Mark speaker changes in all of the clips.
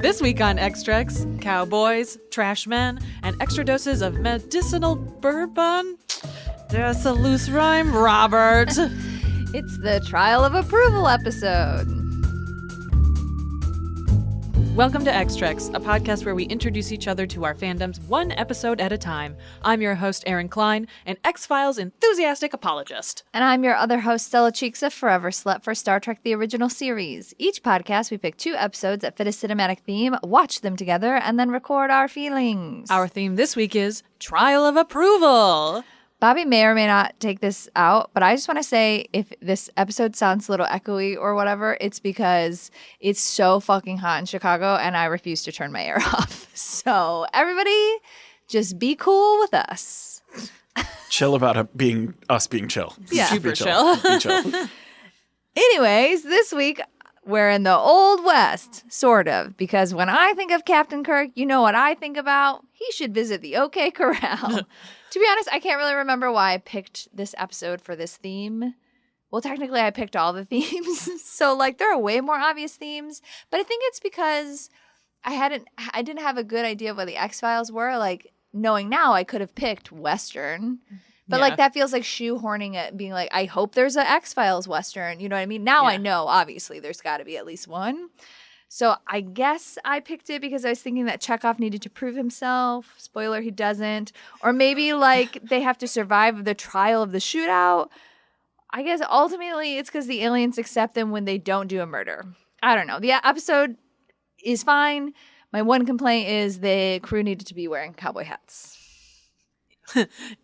Speaker 1: This week on Extracts, cowboys, trash men, and extra doses of medicinal bourbon. That's a loose rhyme, Robert.
Speaker 2: It's the Trial of Approval episode.
Speaker 1: Welcome to Extracts, a podcast where we introduce each other to our fandoms one episode at a time. I'm your host, Erin Cline, an X-Files enthusiastic apologist.
Speaker 2: And I'm your other host, Stella Cheeks, a forever slut for Star Trek the original series. Each podcast, we pick 2 episodes that fit a cinematic theme, watch them together, and then record our feelings.
Speaker 1: Our theme this week is Trial of Approval.
Speaker 2: Bobby may or may not take this out, but I just want to say if this episode sounds a little echoey or whatever, it's because it's so fucking hot in Chicago and I refuse to turn my air off. So everybody, just be cool with us.
Speaker 3: Chill about us being chill.
Speaker 2: Yeah.
Speaker 1: Super chill.
Speaker 3: Be chill.
Speaker 2: Anyways, this week we're in the Old West, sort of, because when I think of Captain Kirk, you know what I think about? He should visit the OK Corral. To be honest, I can't really remember why I picked this episode for this theme. Well, technically, I picked all the themes. So, there are way more obvious themes. But I think it's because I didn't have a good idea of what the X-Files were. Knowing now, I could have picked Western. But, that feels like shoehorning it, being like, I hope there's an X-Files Western. You know what I mean? Now I know, obviously, there's got to be at least one. So I guess I picked it because I was thinking that Chekhov needed to prove himself. Spoiler, he doesn't. Or maybe, they have to survive the trial of the shootout. I guess ultimately it's because the aliens accept them when they don't do a murder. I don't know. The episode is fine. My one complaint is the crew needed to be wearing cowboy hats.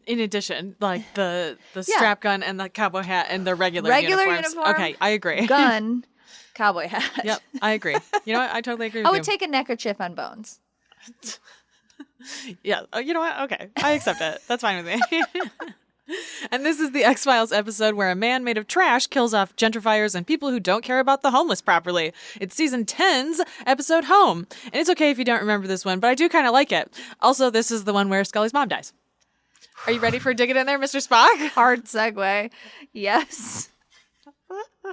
Speaker 1: In addition, the strap gun and the cowboy hat and the regular uniforms.
Speaker 2: uniform.
Speaker 1: Okay, I agree.
Speaker 2: Gun, cowboy hat.
Speaker 1: Yep, I agree. You know what? I totally agree with you.
Speaker 2: I would take a neckerchief on Bones.
Speaker 1: Yeah. You know what? Okay. I accept it. That's fine with me. And this is the X-Files episode where a man made of trash kills off gentrifiers and people who don't care about the homeless properly. It's season 10's episode Home. And it's okay if you don't remember this one, but I do kind of like it. Also, this is the one where Scully's mom dies. Are you ready for digging in there, Mr. Spock?
Speaker 2: Hard segue. Yes.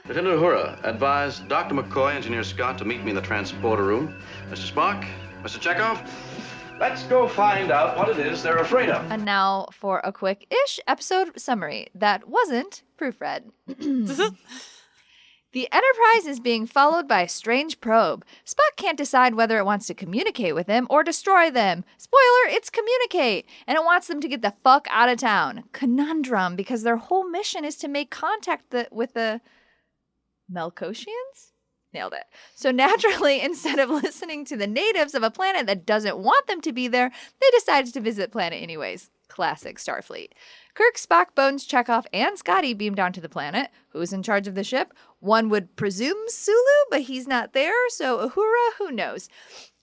Speaker 4: Lieutenant Uhura, advise Dr. McCoy, Engineer Scott, to meet me in the transporter room. Mr. Spock, Mr. Chekhov, let's go find out what it is they're afraid of.
Speaker 2: And now for a quick-ish episode summary that wasn't proofread. The Enterprise is being followed by a strange probe. Spock can't decide whether it wants to communicate with them or destroy them. Spoiler, it's communicate. And it wants them to get the fuck out of town. Conundrum, because their whole mission is to make contact with the Melkoshians? Nailed it. So naturally, instead of listening to the natives of a planet that doesn't want them to be there, they decided to visit the planet anyways. Classic Starfleet. Kirk, Spock, Bones, Chekhov, and Scotty beam down to the planet. Who's in charge of the ship? One would presume Sulu, but he's not there, so Uhura, who knows?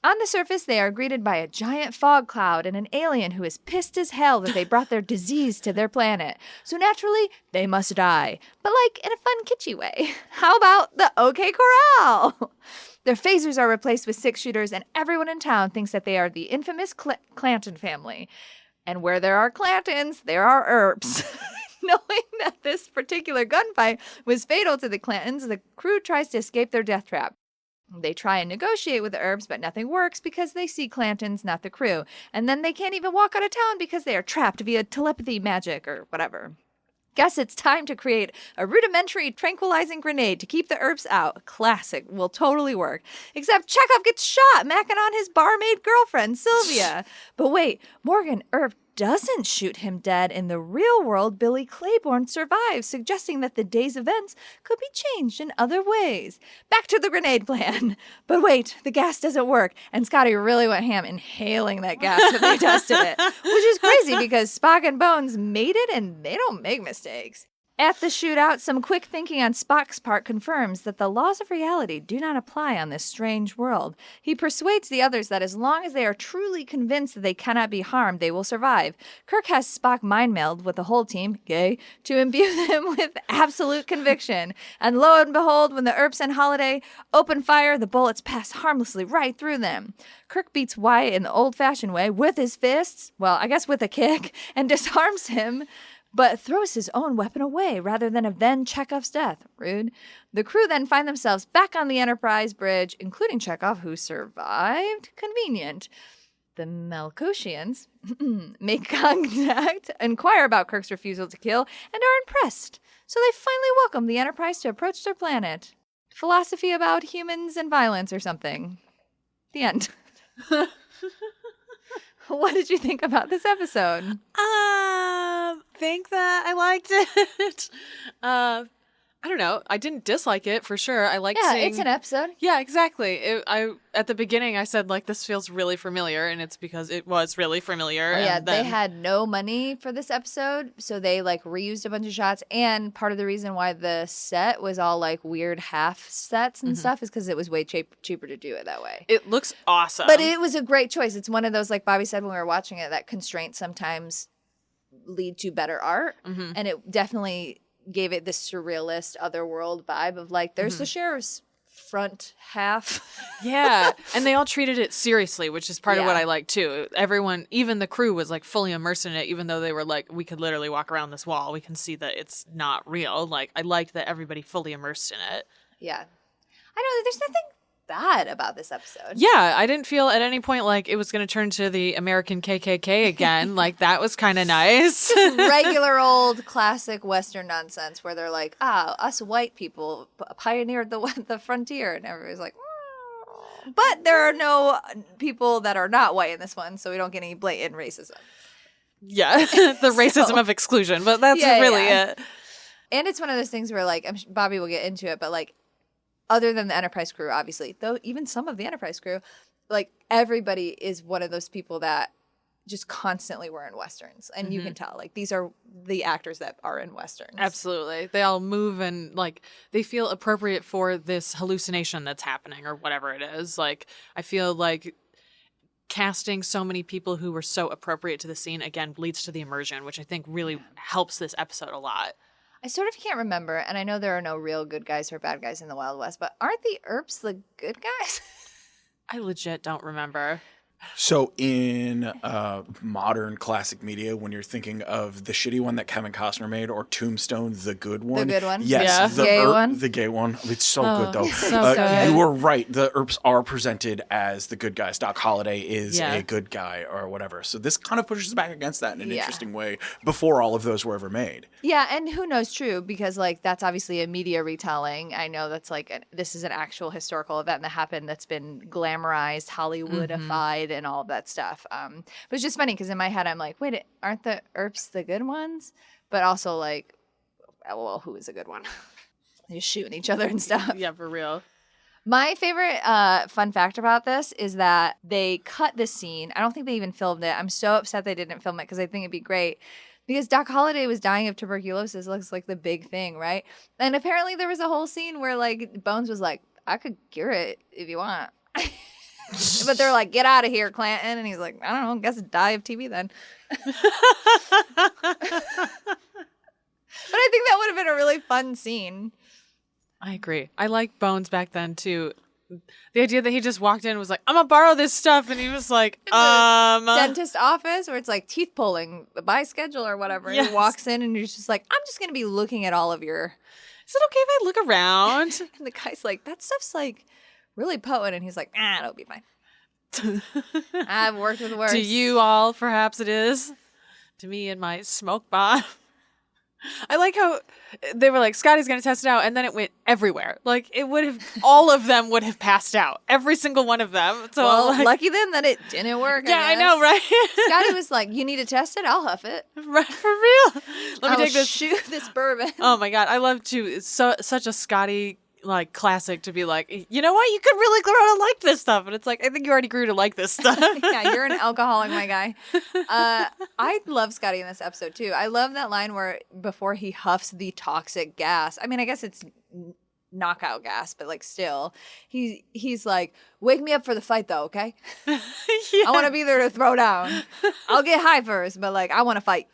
Speaker 2: On the surface, they are greeted by a giant fog cloud and an alien who is pissed as hell that they brought their disease to their planet. So naturally, they must die. But in a fun, kitschy way. How about the OK Corral? Their phasers are replaced with 6-shooters, and everyone in town thinks that they are the infamous Clanton family. And where there are Clantons, there are Earps. Knowing that this particular gunfight was fatal to the Clantons, the crew tries to escape their death trap. They try and negotiate with the Earps, but nothing works because they see Clantons, not the crew. And then they can't even walk out of town because they are trapped via telepathy magic or whatever. Guess it's time to create a rudimentary tranquilizing grenade to keep the Earps out. Classic. Will totally work. Except Chekhov gets shot macking on his barmaid girlfriend, Sylvia. But wait, Morgan Earp doesn't shoot him dead. In the real world, Billy Claiborne survives, suggesting that the day's events could be changed in other ways. Back to the grenade plan. But wait, the gas doesn't work. And Scotty really went ham inhaling that gas when they tested it. Which is crazy because Spock and Bones made it and they don't make mistakes. At the shootout, some quick thinking on Spock's part confirms that the laws of reality do not apply on this strange world. He persuades the others that as long as they are truly convinced that they cannot be harmed, they will survive. Kirk has Spock mind-melded with the whole team, gay, to imbue them with absolute conviction. And lo and behold, when the Earps and Holiday open fire, the bullets pass harmlessly right through them. Kirk beats Wyatt in the old-fashioned way with his fists, well, I guess with a kick, and disarms him. but throws his own weapon away rather than avenge Chekhov's death. Rude. The crew then find themselves back on the Enterprise bridge, including Chekhov, who survived. Convenient. The Melkoshians make contact, inquire about Kirk's refusal to kill, and are impressed. So they finally welcome the Enterprise to approach their planet. Philosophy about humans and violence or something. The end. What did you think about this episode?
Speaker 1: Think that I liked it. I don't know. I didn't dislike it for sure. I liked seeing...
Speaker 2: it's an episode.
Speaker 1: Yeah, exactly. At the beginning, I said, like, this feels really familiar, and it's because it was really familiar.
Speaker 2: Oh, yeah,
Speaker 1: and then...
Speaker 2: they had no money for this episode, so they, like, reused a bunch of shots, and part of the reason why the set was all, like, weird half sets and stuff is because it was way cheaper to do it that way.
Speaker 1: It looks awesome.
Speaker 2: But it was a great choice. It's one of those, like Bobby said when we were watching it, that constraints sometimes lead to better art, and it definitely... gave it this surrealist otherworld vibe of like there's the sheriff's front half.
Speaker 1: Yeah, and they all treated it seriously, which is part of what I like too. Everyone, even the crew, was like fully immersed in it, even though they were like, we could literally walk around this wall, we can see that it's not real. Like, I liked that everybody fully immersed in it.
Speaker 2: Yeah, I know there's nothing bad about this episode.
Speaker 1: Yeah, I didn't feel at any point like it was going to turn to the American KKK again. Like, that was kind of nice.
Speaker 2: Just regular old classic Western nonsense where they're like, us white people pioneered the frontier, and everybody's like, but there are no people that are not white in this one, so we don't get any blatant racism.
Speaker 1: Yeah, the racism of exclusion, but that's really it.
Speaker 2: And it's one of those things where, like, I'm sure Bobby will get into it, but like, other than the Enterprise crew, obviously, though even some of the Enterprise crew, like everybody is one of those people that just constantly were in Westerns. And you can tell, like, these are the actors that are in Westerns.
Speaker 1: Absolutely. They all move and, like, they feel appropriate for this hallucination that's happening or whatever it is. Like, I feel like casting so many people who were so appropriate to the scene, again, leads to the immersion, which I think really helps this episode a lot.
Speaker 2: I sort of can't remember, and I know there are no real good guys or bad guys in the Wild West, but aren't the Earps the good guys?
Speaker 1: I legit don't remember.
Speaker 3: So in modern classic media, when you're thinking of the shitty one that Kevin Costner made or Tombstone, the good one.
Speaker 2: The good one?
Speaker 3: Yes.
Speaker 1: Yeah.
Speaker 3: The gay one. It's so good, though.
Speaker 1: So good.
Speaker 3: You were right. The Earps are presented as the good guys. Doc Holliday is
Speaker 1: Yeah.
Speaker 3: a good guy or whatever. So this kind of pushes back against that in an interesting way before all of those were ever made.
Speaker 2: Yeah, and who knows, true, because, like, that's obviously a media retelling. I know that's, like, this is an actual historical event that happened that's been glamorized, Hollywoodified, and all of that stuff. But it's just funny because in my head I'm like, wait, aren't the Earps the good ones? But also like, well, who is a good one? They're just shooting each other and stuff.
Speaker 1: Yeah, for real.
Speaker 2: My favorite fun fact about this is that they cut this scene. I don't think they even filmed it. I'm so upset they didn't film it because I think it'd be great. Because Doc Holliday was dying of tuberculosis. Looks like the big thing, right? And apparently there was a whole scene where like Bones was like, I could cure it if you want. But they're like, get out of here, Clanton. And he's like, I don't know, guess die of TB then. But I think that would have been a really fun scene.
Speaker 1: I agree. I like Bones back then too. The idea that he just walked in and was like, I'm gonna borrow this stuff, and he was like,
Speaker 2: Dentist office where it's like teeth pulling by schedule or whatever. And
Speaker 1: Yes.
Speaker 2: he walks in and he's just like, I'm just gonna be looking at all of your.
Speaker 1: Is it okay if I look around?
Speaker 2: And the guy's like, that stuff's like really potent, and he's like, it'll be fine. I've worked with worse.
Speaker 1: To you all, perhaps it is. To me and my smoke bomb. I like how they were like, Scotty's going to test it out, and then it went everywhere. Like, it would have, all of them would have passed out. Every single one of them. So,
Speaker 2: Well,
Speaker 1: like,
Speaker 2: lucky them that it didn't work.
Speaker 1: yeah, I know, right?
Speaker 2: Scotty was like, you need to test it? I'll huff it.
Speaker 1: Right, for real. Let
Speaker 2: I'll
Speaker 1: me take this.
Speaker 2: shoot this bourbon.
Speaker 1: Oh my God. I love to, it's such a Scotty like classic to be like, you know what? You could really grow to like this stuff. And it's like, I think you already grew to like this stuff.
Speaker 2: Yeah, you're an alcoholic, my guy. I love Scotty in this episode too. I love that line where before he huffs the toxic gas. I mean, I guess it's knockout gas, but like still, he's like, wake me up for the fight though, okay?
Speaker 1: Yeah.
Speaker 2: I want to be there to throw down. I'll get high first, but like I want to fight.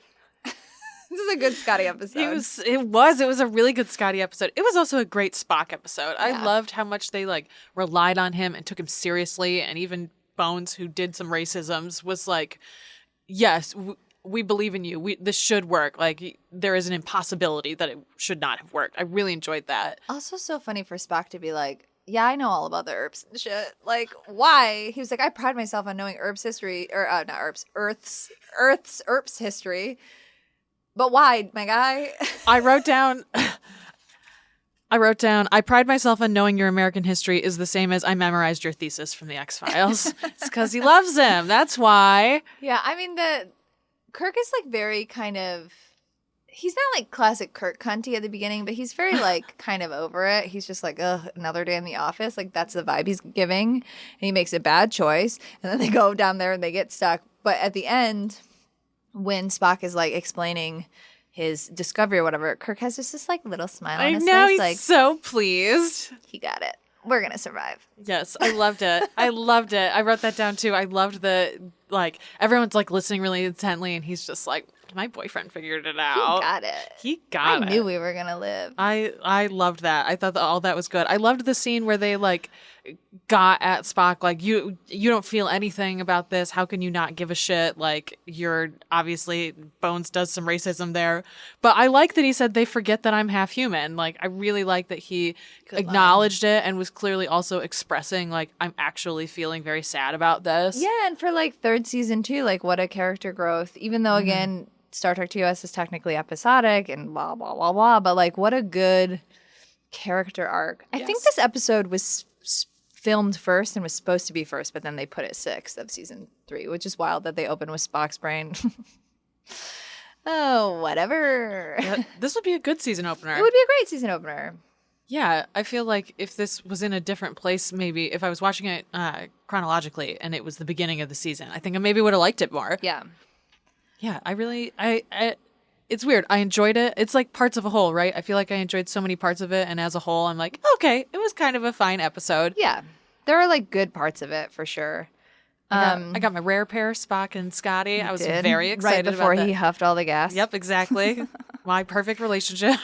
Speaker 2: This is a good Scotty episode.
Speaker 1: It was a really good Scotty episode. It was also a great Spock episode.
Speaker 2: Yeah.
Speaker 1: I loved how much they like relied on him and took him seriously. And even Bones, who did some racisms, was like, yes, we believe in you. This should work. Like, there is an impossibility that it should not have worked. I really enjoyed that.
Speaker 2: Also so funny for Spock to be like, yeah, I know all about the herbs and shit. Like, why? He was like, I pride myself on knowing herbs history, or not herbs, Earth's herbs history. But why, my guy?
Speaker 1: I wrote down, I pride myself on knowing your American history is the same as I memorized your thesis from the X-Files. It's because he loves him. That's why.
Speaker 2: Yeah, I mean, Kirk is like very kind of, he's not like classic Kirk cunty at the beginning, but he's very like kind of over it. He's just like, ugh, another day in the office. Like, that's the vibe he's giving. And he makes a bad choice. And then they go down there and they get stuck. But at the end, when Spock is like explaining his discovery or whatever, Kirk has just this like little smile on his
Speaker 1: I know,
Speaker 2: face.
Speaker 1: he's
Speaker 2: Like,
Speaker 1: so pleased.
Speaker 2: he got it. We're going to survive.
Speaker 1: Yes, I loved it. I loved it. I wrote that down too. I loved like, everyone's like listening really intently, and he's just like, my boyfriend figured it out.
Speaker 2: He got it.
Speaker 1: He got it.
Speaker 2: I knew we were going to live.
Speaker 1: I loved that. I thought that all that was good. I loved the scene where they like got at Spock, like, you don't feel anything about this. How can you not give a shit? Like, you're obviously, Bones does some racism there. But I like that he said they forget that I'm half human. Like, I really like that he acknowledged it and was clearly also expressing like, I'm actually feeling very sad about this.
Speaker 2: Yeah, and for like third season too, like what a character growth. Even though again, Star Trek TOS is technically episodic and blah blah blah blah, but like what a good character arc. I think this episode was filmed first and was supposed to be first, but then they put it 6th of season 3, which is wild that they open with Spock's brain. Oh, whatever.
Speaker 1: Yeah, this would be a good season opener.
Speaker 2: It would be a great season opener.
Speaker 1: Yeah, I feel like if this was in a different place, maybe if I was watching it chronologically and it was the beginning of the season, I think I maybe would have liked it more.
Speaker 2: Yeah.
Speaker 1: Yeah, I really, it's weird. I enjoyed it. It's like parts of a whole, right? I feel like I enjoyed so many parts of it, and as a whole, I'm like, okay, it was kind of a fine episode.
Speaker 2: Yeah. There are like good parts of it for sure.
Speaker 1: I got my rare pair, Spock and Scotty. I was
Speaker 2: Did.
Speaker 1: very excited
Speaker 2: right before
Speaker 1: about
Speaker 2: he
Speaker 1: that.
Speaker 2: huffed all the gas.
Speaker 1: Yep, exactly. My perfect relationship.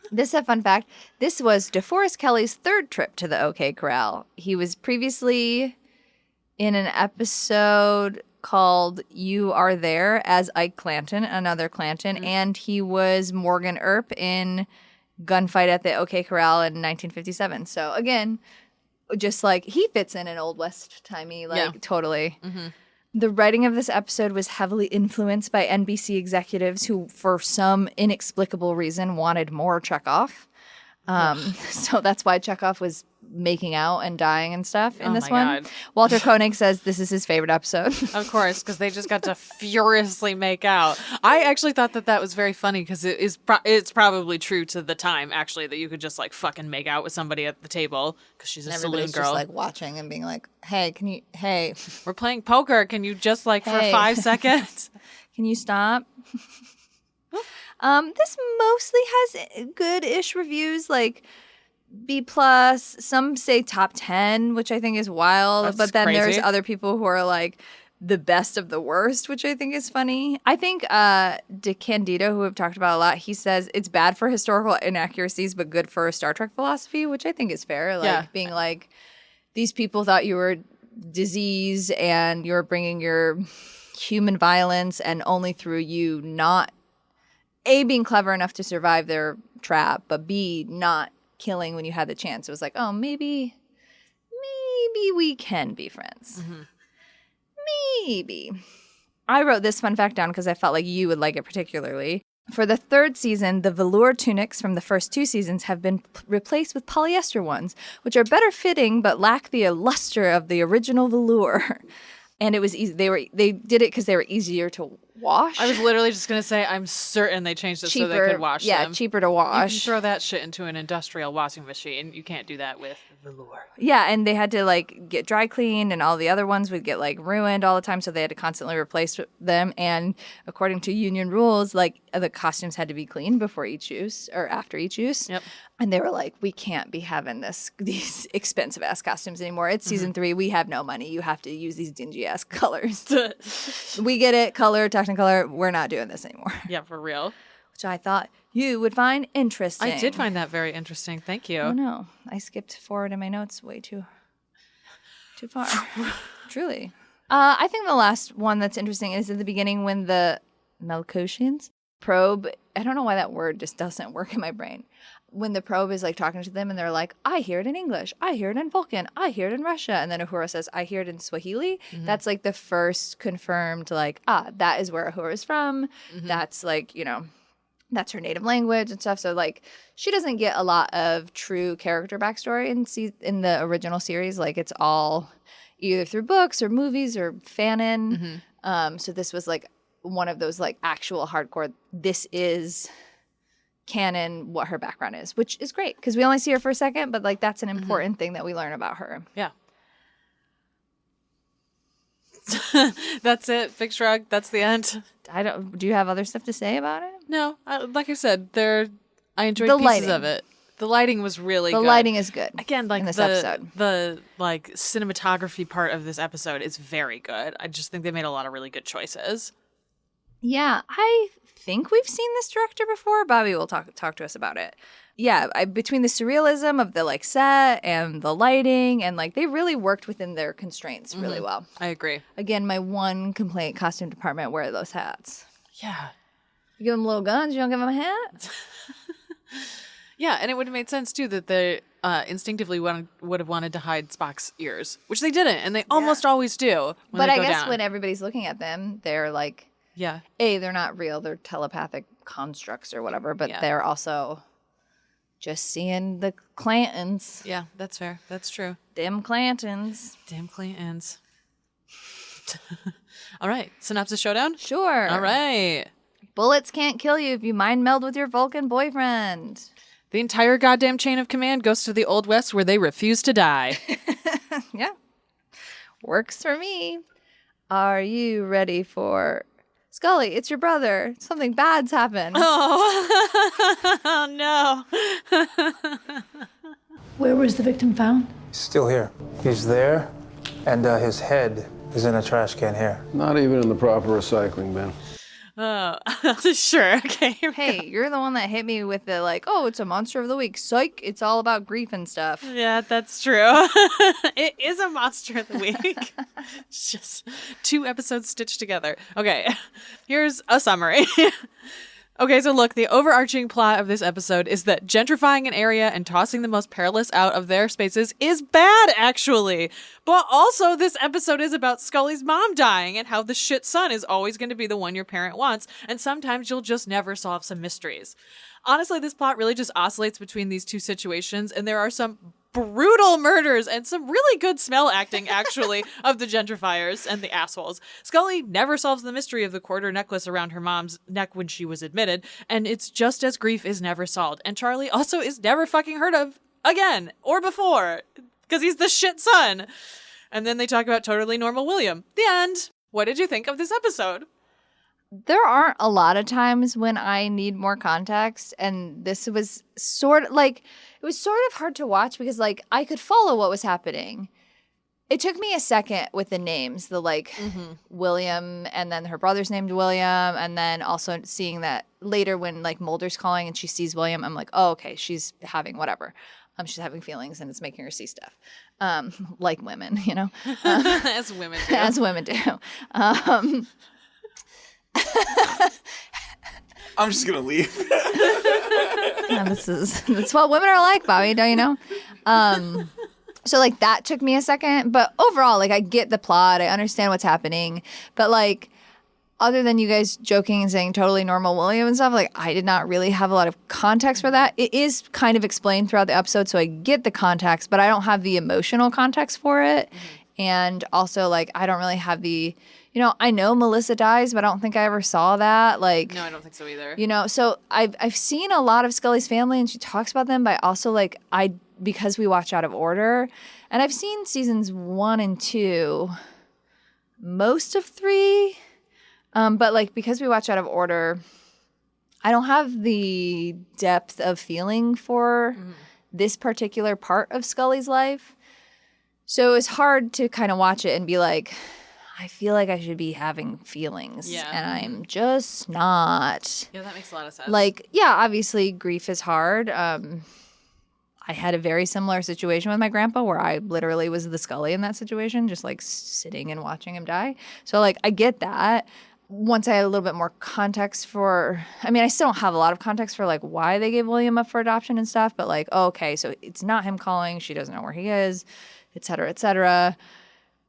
Speaker 2: This is a fun fact. This was DeForest Kelley's 3rd trip to the OK Corral. He was previously in an episode called You Are There as Ike Clanton, another Clanton, and he was Morgan Earp in Gunfight at the OK Corral in 1957. So again, just like he fits in an Old West timey, like totally. Mm-hmm. The writing of this episode was heavily influenced by NBC executives who, for some inexplicable reason, wanted more Chekhov. So that's why Chekhov was making out and dying and stuff in this one.
Speaker 1: God.
Speaker 2: Walter Koenig says this is his favorite episode.
Speaker 1: Of course, because they just got to furiously make out. I actually thought that was very funny because it's probably true to the time, actually, that you could just like fucking make out with somebody at the table because she's a saloon
Speaker 2: Everybody's
Speaker 1: girl.
Speaker 2: just like watching and being like, hey,
Speaker 1: We're playing poker. Can you just like for 5 seconds?
Speaker 2: Can you stop? This mostly has good-ish reviews, like B+. Some say top 10, which I think is wild.
Speaker 1: That's
Speaker 2: but then
Speaker 1: crazy.
Speaker 2: there's other people who are like the best of the worst, which I think is funny. I think De Candido, who we've talked about a lot, he says it's bad for historical inaccuracies, but good for Star Trek philosophy, which I think is fair. Like being like, these people thought you were disease and you were bringing your human violence, and only through you not A, being clever enough to survive their trap, but B, not killing when you had the chance. It was like, oh, maybe we can be friends. Mm-hmm. Maybe. I wrote this fun fact down because I felt like you would like it particularly. For the 3rd season, the velour tunics from the first 2 seasons have been replaced with polyester ones, which are better fitting but lack the luster of the original velour. And it was easy. They did it because they were easier to wash.
Speaker 1: I was literally just going to say, I'm certain they changed it so they could wash them.
Speaker 2: Yeah, cheaper to
Speaker 1: You
Speaker 2: wash.
Speaker 1: can throw that shit into an industrial washing machine. You can't do that with velour.
Speaker 2: Yeah, and they had to like get dry cleaned, and all the other ones would get like ruined all the time, so they had to constantly replace them. And according to union rules, like the costumes had to be cleaned before each use or after each use.
Speaker 1: Yep.
Speaker 2: And they were like, we can't be having these expensive ass costumes anymore. It's season 3. We have no money. You have to use these dingy ass colors. We get it. Color, Technicolor. We're not doing this anymore.
Speaker 1: Yeah, for real.
Speaker 2: Which I thought you would find interesting.
Speaker 1: I did find that very interesting. Thank you.
Speaker 2: Oh no, I skipped forward in my notes way too far. Truly. I think the last one that's interesting is at the beginning when the Melkoshians. Probe, I don't know why that word just doesn't work in my brain. When the probe is like talking to them and they're like, I hear it in English, I hear it in Vulcan, I hear it in Russia. And then Uhura says, I hear it in Swahili. That's like the first confirmed, like, that is where Uhura is from. That's like, you know, that's her native language and stuff. So like she doesn't get a lot of true character backstory in the original series. Like it's all either through books or movies or fanon. So this was like one of those like actual hardcore, this is canon what her background is, which is great because we only see her for a second, but like that's an important thing that we learn about her.
Speaker 1: Yeah. That's it. Big shrug. That's the end.
Speaker 2: Do you have other stuff to say about it?
Speaker 1: No, like I said, I enjoyed
Speaker 2: The
Speaker 1: pieces
Speaker 2: lighting.
Speaker 1: of it. The lighting was really good.
Speaker 2: The lighting is good.
Speaker 1: Again, like
Speaker 2: in this episode.
Speaker 1: the like cinematography part of this episode is very good. I just think they made a lot of really good choices.
Speaker 2: Yeah, I think we've seen this director before. Bobby will talk to us about it. Yeah, between the surrealism of the like set and the lighting and like they really worked within their constraints really well.
Speaker 1: I agree.
Speaker 2: Again, my one complaint: costume department, wear those hats.
Speaker 1: Yeah.
Speaker 2: You give them little guns, you don't give them a hat.
Speaker 1: Yeah, and it would have made sense too that they instinctively would have wanted to hide Spock's ears, which they didn't, and they almost always do. When
Speaker 2: But
Speaker 1: they
Speaker 2: I
Speaker 1: go
Speaker 2: guess
Speaker 1: down.
Speaker 2: when everybody's looking at them, they're like,
Speaker 1: yeah,
Speaker 2: they're not real, they're telepathic constructs or whatever, but they're also just seeing the Clantons.
Speaker 1: yeah, that's fair. That's true.
Speaker 2: Them Clantons.
Speaker 1: Damn Clantons. All right, synopsis showdown.
Speaker 2: Sure.
Speaker 1: All right.
Speaker 2: Bullets can't kill you if you mind meld with your Vulcan boyfriend.
Speaker 1: The entire goddamn chain of command goes to the Old West where they refuse to die.
Speaker 2: Yeah. Works for me. Are you ready for... Scully, it's your brother. Something bad's happened.
Speaker 1: Oh no.
Speaker 5: Where was the victim found?
Speaker 6: He's still here. He's there, and his head is in a trash can here.
Speaker 7: Not even in the proper recycling bin.
Speaker 1: Oh, sure. Okay.
Speaker 2: Hey, you're the one that hit me with the like, oh, it's a monster of the week. Psych, it's all about grief and stuff.
Speaker 1: Yeah, that's true. It is a monster of the week. It's just 2 episodes stitched together. Okay, here's a summary. Okay, so look, the overarching plot of this episode is that gentrifying an area and tossing the most perilous out of their spaces is bad, actually. But also, this episode is about Scully's mom dying and how the shit son is always going to be the one your parent wants, and sometimes you'll just never solve some mysteries. Honestly, this plot really just oscillates between these two situations, and there are some brutal murders and some really good smell acting, actually, of the gentrifiers and the assholes. Scully never solves the mystery of the quarter necklace around her mom's neck when she was admitted, and it's just as grief is never solved. And Charlie also is never fucking heard of again or before because he's the shit son. And then they talk about Totally Normal William. The end. What did you think of this episode?
Speaker 2: There aren't a lot of times when I need more context, and this was sort of like, it was sort of hard to watch because like I could follow what was happening. It took me a second with the names, the like William, and then her brother's named William, and then also seeing that later when like Mulder's calling and she sees William, I'm like, oh, okay, she's having whatever. She's having feelings and it's making her see stuff. Like women, you know?
Speaker 1: As women do.
Speaker 2: As women do.
Speaker 3: I'm just gonna leave.
Speaker 2: Yeah, that's what women are like, Bobby, don't you know? So like that took me a second, but overall, like I get the plot, I understand what's happening, but like other than you guys joking and saying Totally Normal William and stuff, like I did not really have a lot of context for that. It is kind of explained throughout the episode, so I get the context, but I don't have the emotional context for it. And also like I don't really have the, you know, I know Melissa dies, but I don't think I ever saw that. Like,
Speaker 1: No, I don't think so either.
Speaker 2: you know, so I've seen a lot of Scully's family and she talks about them, but also like because we watch out of order, and I've seen seasons 1 and 2, most of 3, but like because we watch out of order, I don't have the depth of feeling for this particular part of Scully's life. So it's hard to kind of watch it and be like, I feel like I should be having feelings,
Speaker 1: Yeah.
Speaker 2: and I'm just not.
Speaker 1: Yeah, that makes a lot of sense.
Speaker 2: Like, yeah, obviously grief is hard. I had a very similar situation with my grandpa where I literally was the Scully in that situation, just like sitting and watching him die. So like, I get that. once I had a little bit more context for, I mean, I still don't have a lot of context for like why they gave William up for adoption and stuff, but like, oh, okay, so it's not him calling, she doesn't know where he is, et cetera, et cetera.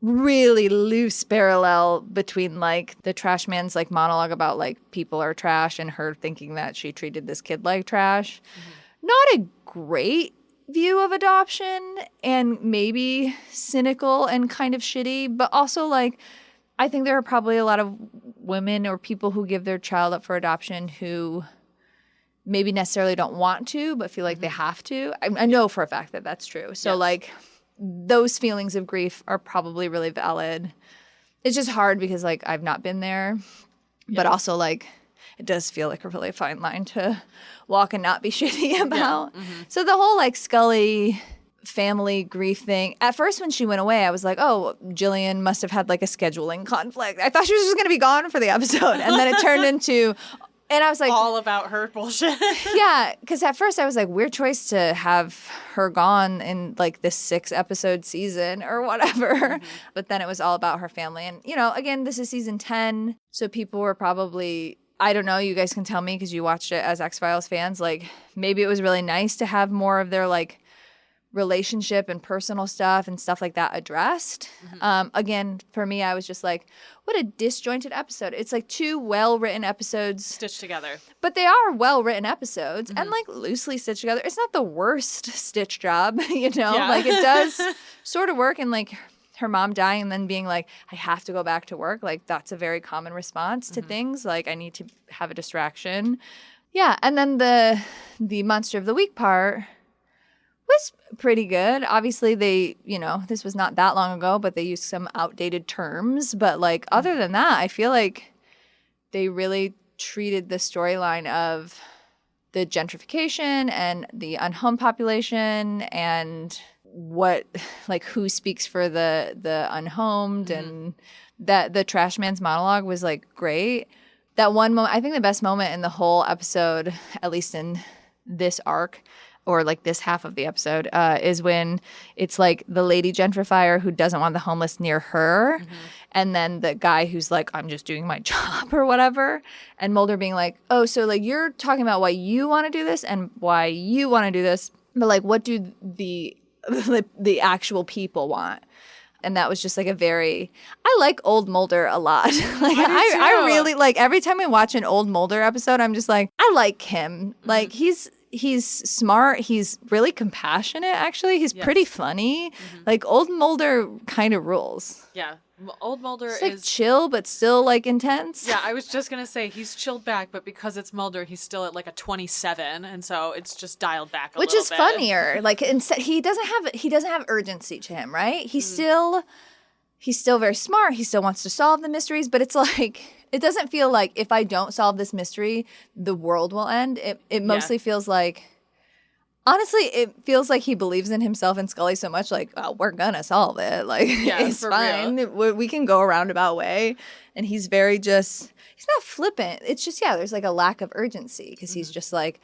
Speaker 2: Really loose parallel between like the trash man's like monologue about like people are trash and her thinking that she treated this kid like trash. Not a great view of adoption and maybe cynical and kind of shitty, but also like I think there are probably a lot of women or people who give their child up for adoption who maybe necessarily don't want to, but feel like they have to. I know for a fact that that's true. So like those feelings of grief are probably really valid. It's just hard because like I've not been there, but also like it does feel like a really fine line to walk and not be shitty about. So the whole like Scully family grief thing. At first when she went away, I was like, oh, Jillian must have had like a scheduling conflict. I thought she was just going to be gone for the episode. And then it turned into, and I was like,
Speaker 1: all about her bullshit.
Speaker 2: yeah, because at first I was like, weird choice to have her gone in like this 6-episode season or whatever. But then it was all about her family. And, you know, again, this is season 10. So people were probably, I don't know, you guys can tell me because you watched it as X-Files fans. Like maybe it was really nice to have more of their like relationship and personal stuff and stuff like that addressed. Again, for me, I was just like, what a disjointed episode. It's like 2 well-written episodes.
Speaker 1: Stitched together.
Speaker 2: But they are well-written episodes and like loosely stitched together. It's not the worst stitch job, you know?
Speaker 1: Yeah.
Speaker 2: Like it does sort of work, and like her mom dying and then being like, I have to go back to work. Like that's a very common response to things. Like I need to have a distraction. Yeah. And then the Monster of the Week part was pretty good. Obviously, they, you know, this was not that long ago, but they used some outdated terms. But, like, other than that, I feel like they really treated the storyline of the gentrification and the unhomed population and what, like, who speaks for the unhomed and that the trash man's monologue was, like, great. That one moment, I think the best moment in the whole episode, at least in this arc, or like this half of the episode, is when it's like the lady gentrifier who doesn't want the homeless near her. And then the guy who's like, I'm just doing my job or whatever. And Mulder being like, oh, so like you're talking about why you want to do this and why you want to do this. But like, what do the actual people want? And that was just like a very, I like old Mulder a lot. Like I really like every time I watch an old Mulder episode, I'm just like, I like him. Like he's smart. He's really compassionate, actually. He's pretty funny. Like, old Mulder kind of rules.
Speaker 1: Yeah. Old Mulder
Speaker 2: It's like
Speaker 1: is
Speaker 2: chill, but still, like, intense.
Speaker 1: Yeah, I was just going to say he's chilled back, but because it's Mulder, he's still at like a 27, and so it's just dialed back a
Speaker 2: Which
Speaker 1: little
Speaker 2: is
Speaker 1: bit.
Speaker 2: funnier. Like, instead, he doesn't have urgency to him, right? He's still very smart. He still wants to solve the mysteries, but it's like, it doesn't feel like if I don't solve this mystery, the world will end. It mostly feels like, honestly, it feels like he believes in himself and Scully so much, like, oh, we're gonna solve it. Like, it's fine. We can go a roundabout way. And he's very just, he's not flippant. It's just, yeah, there's like a lack of urgency because he's just like,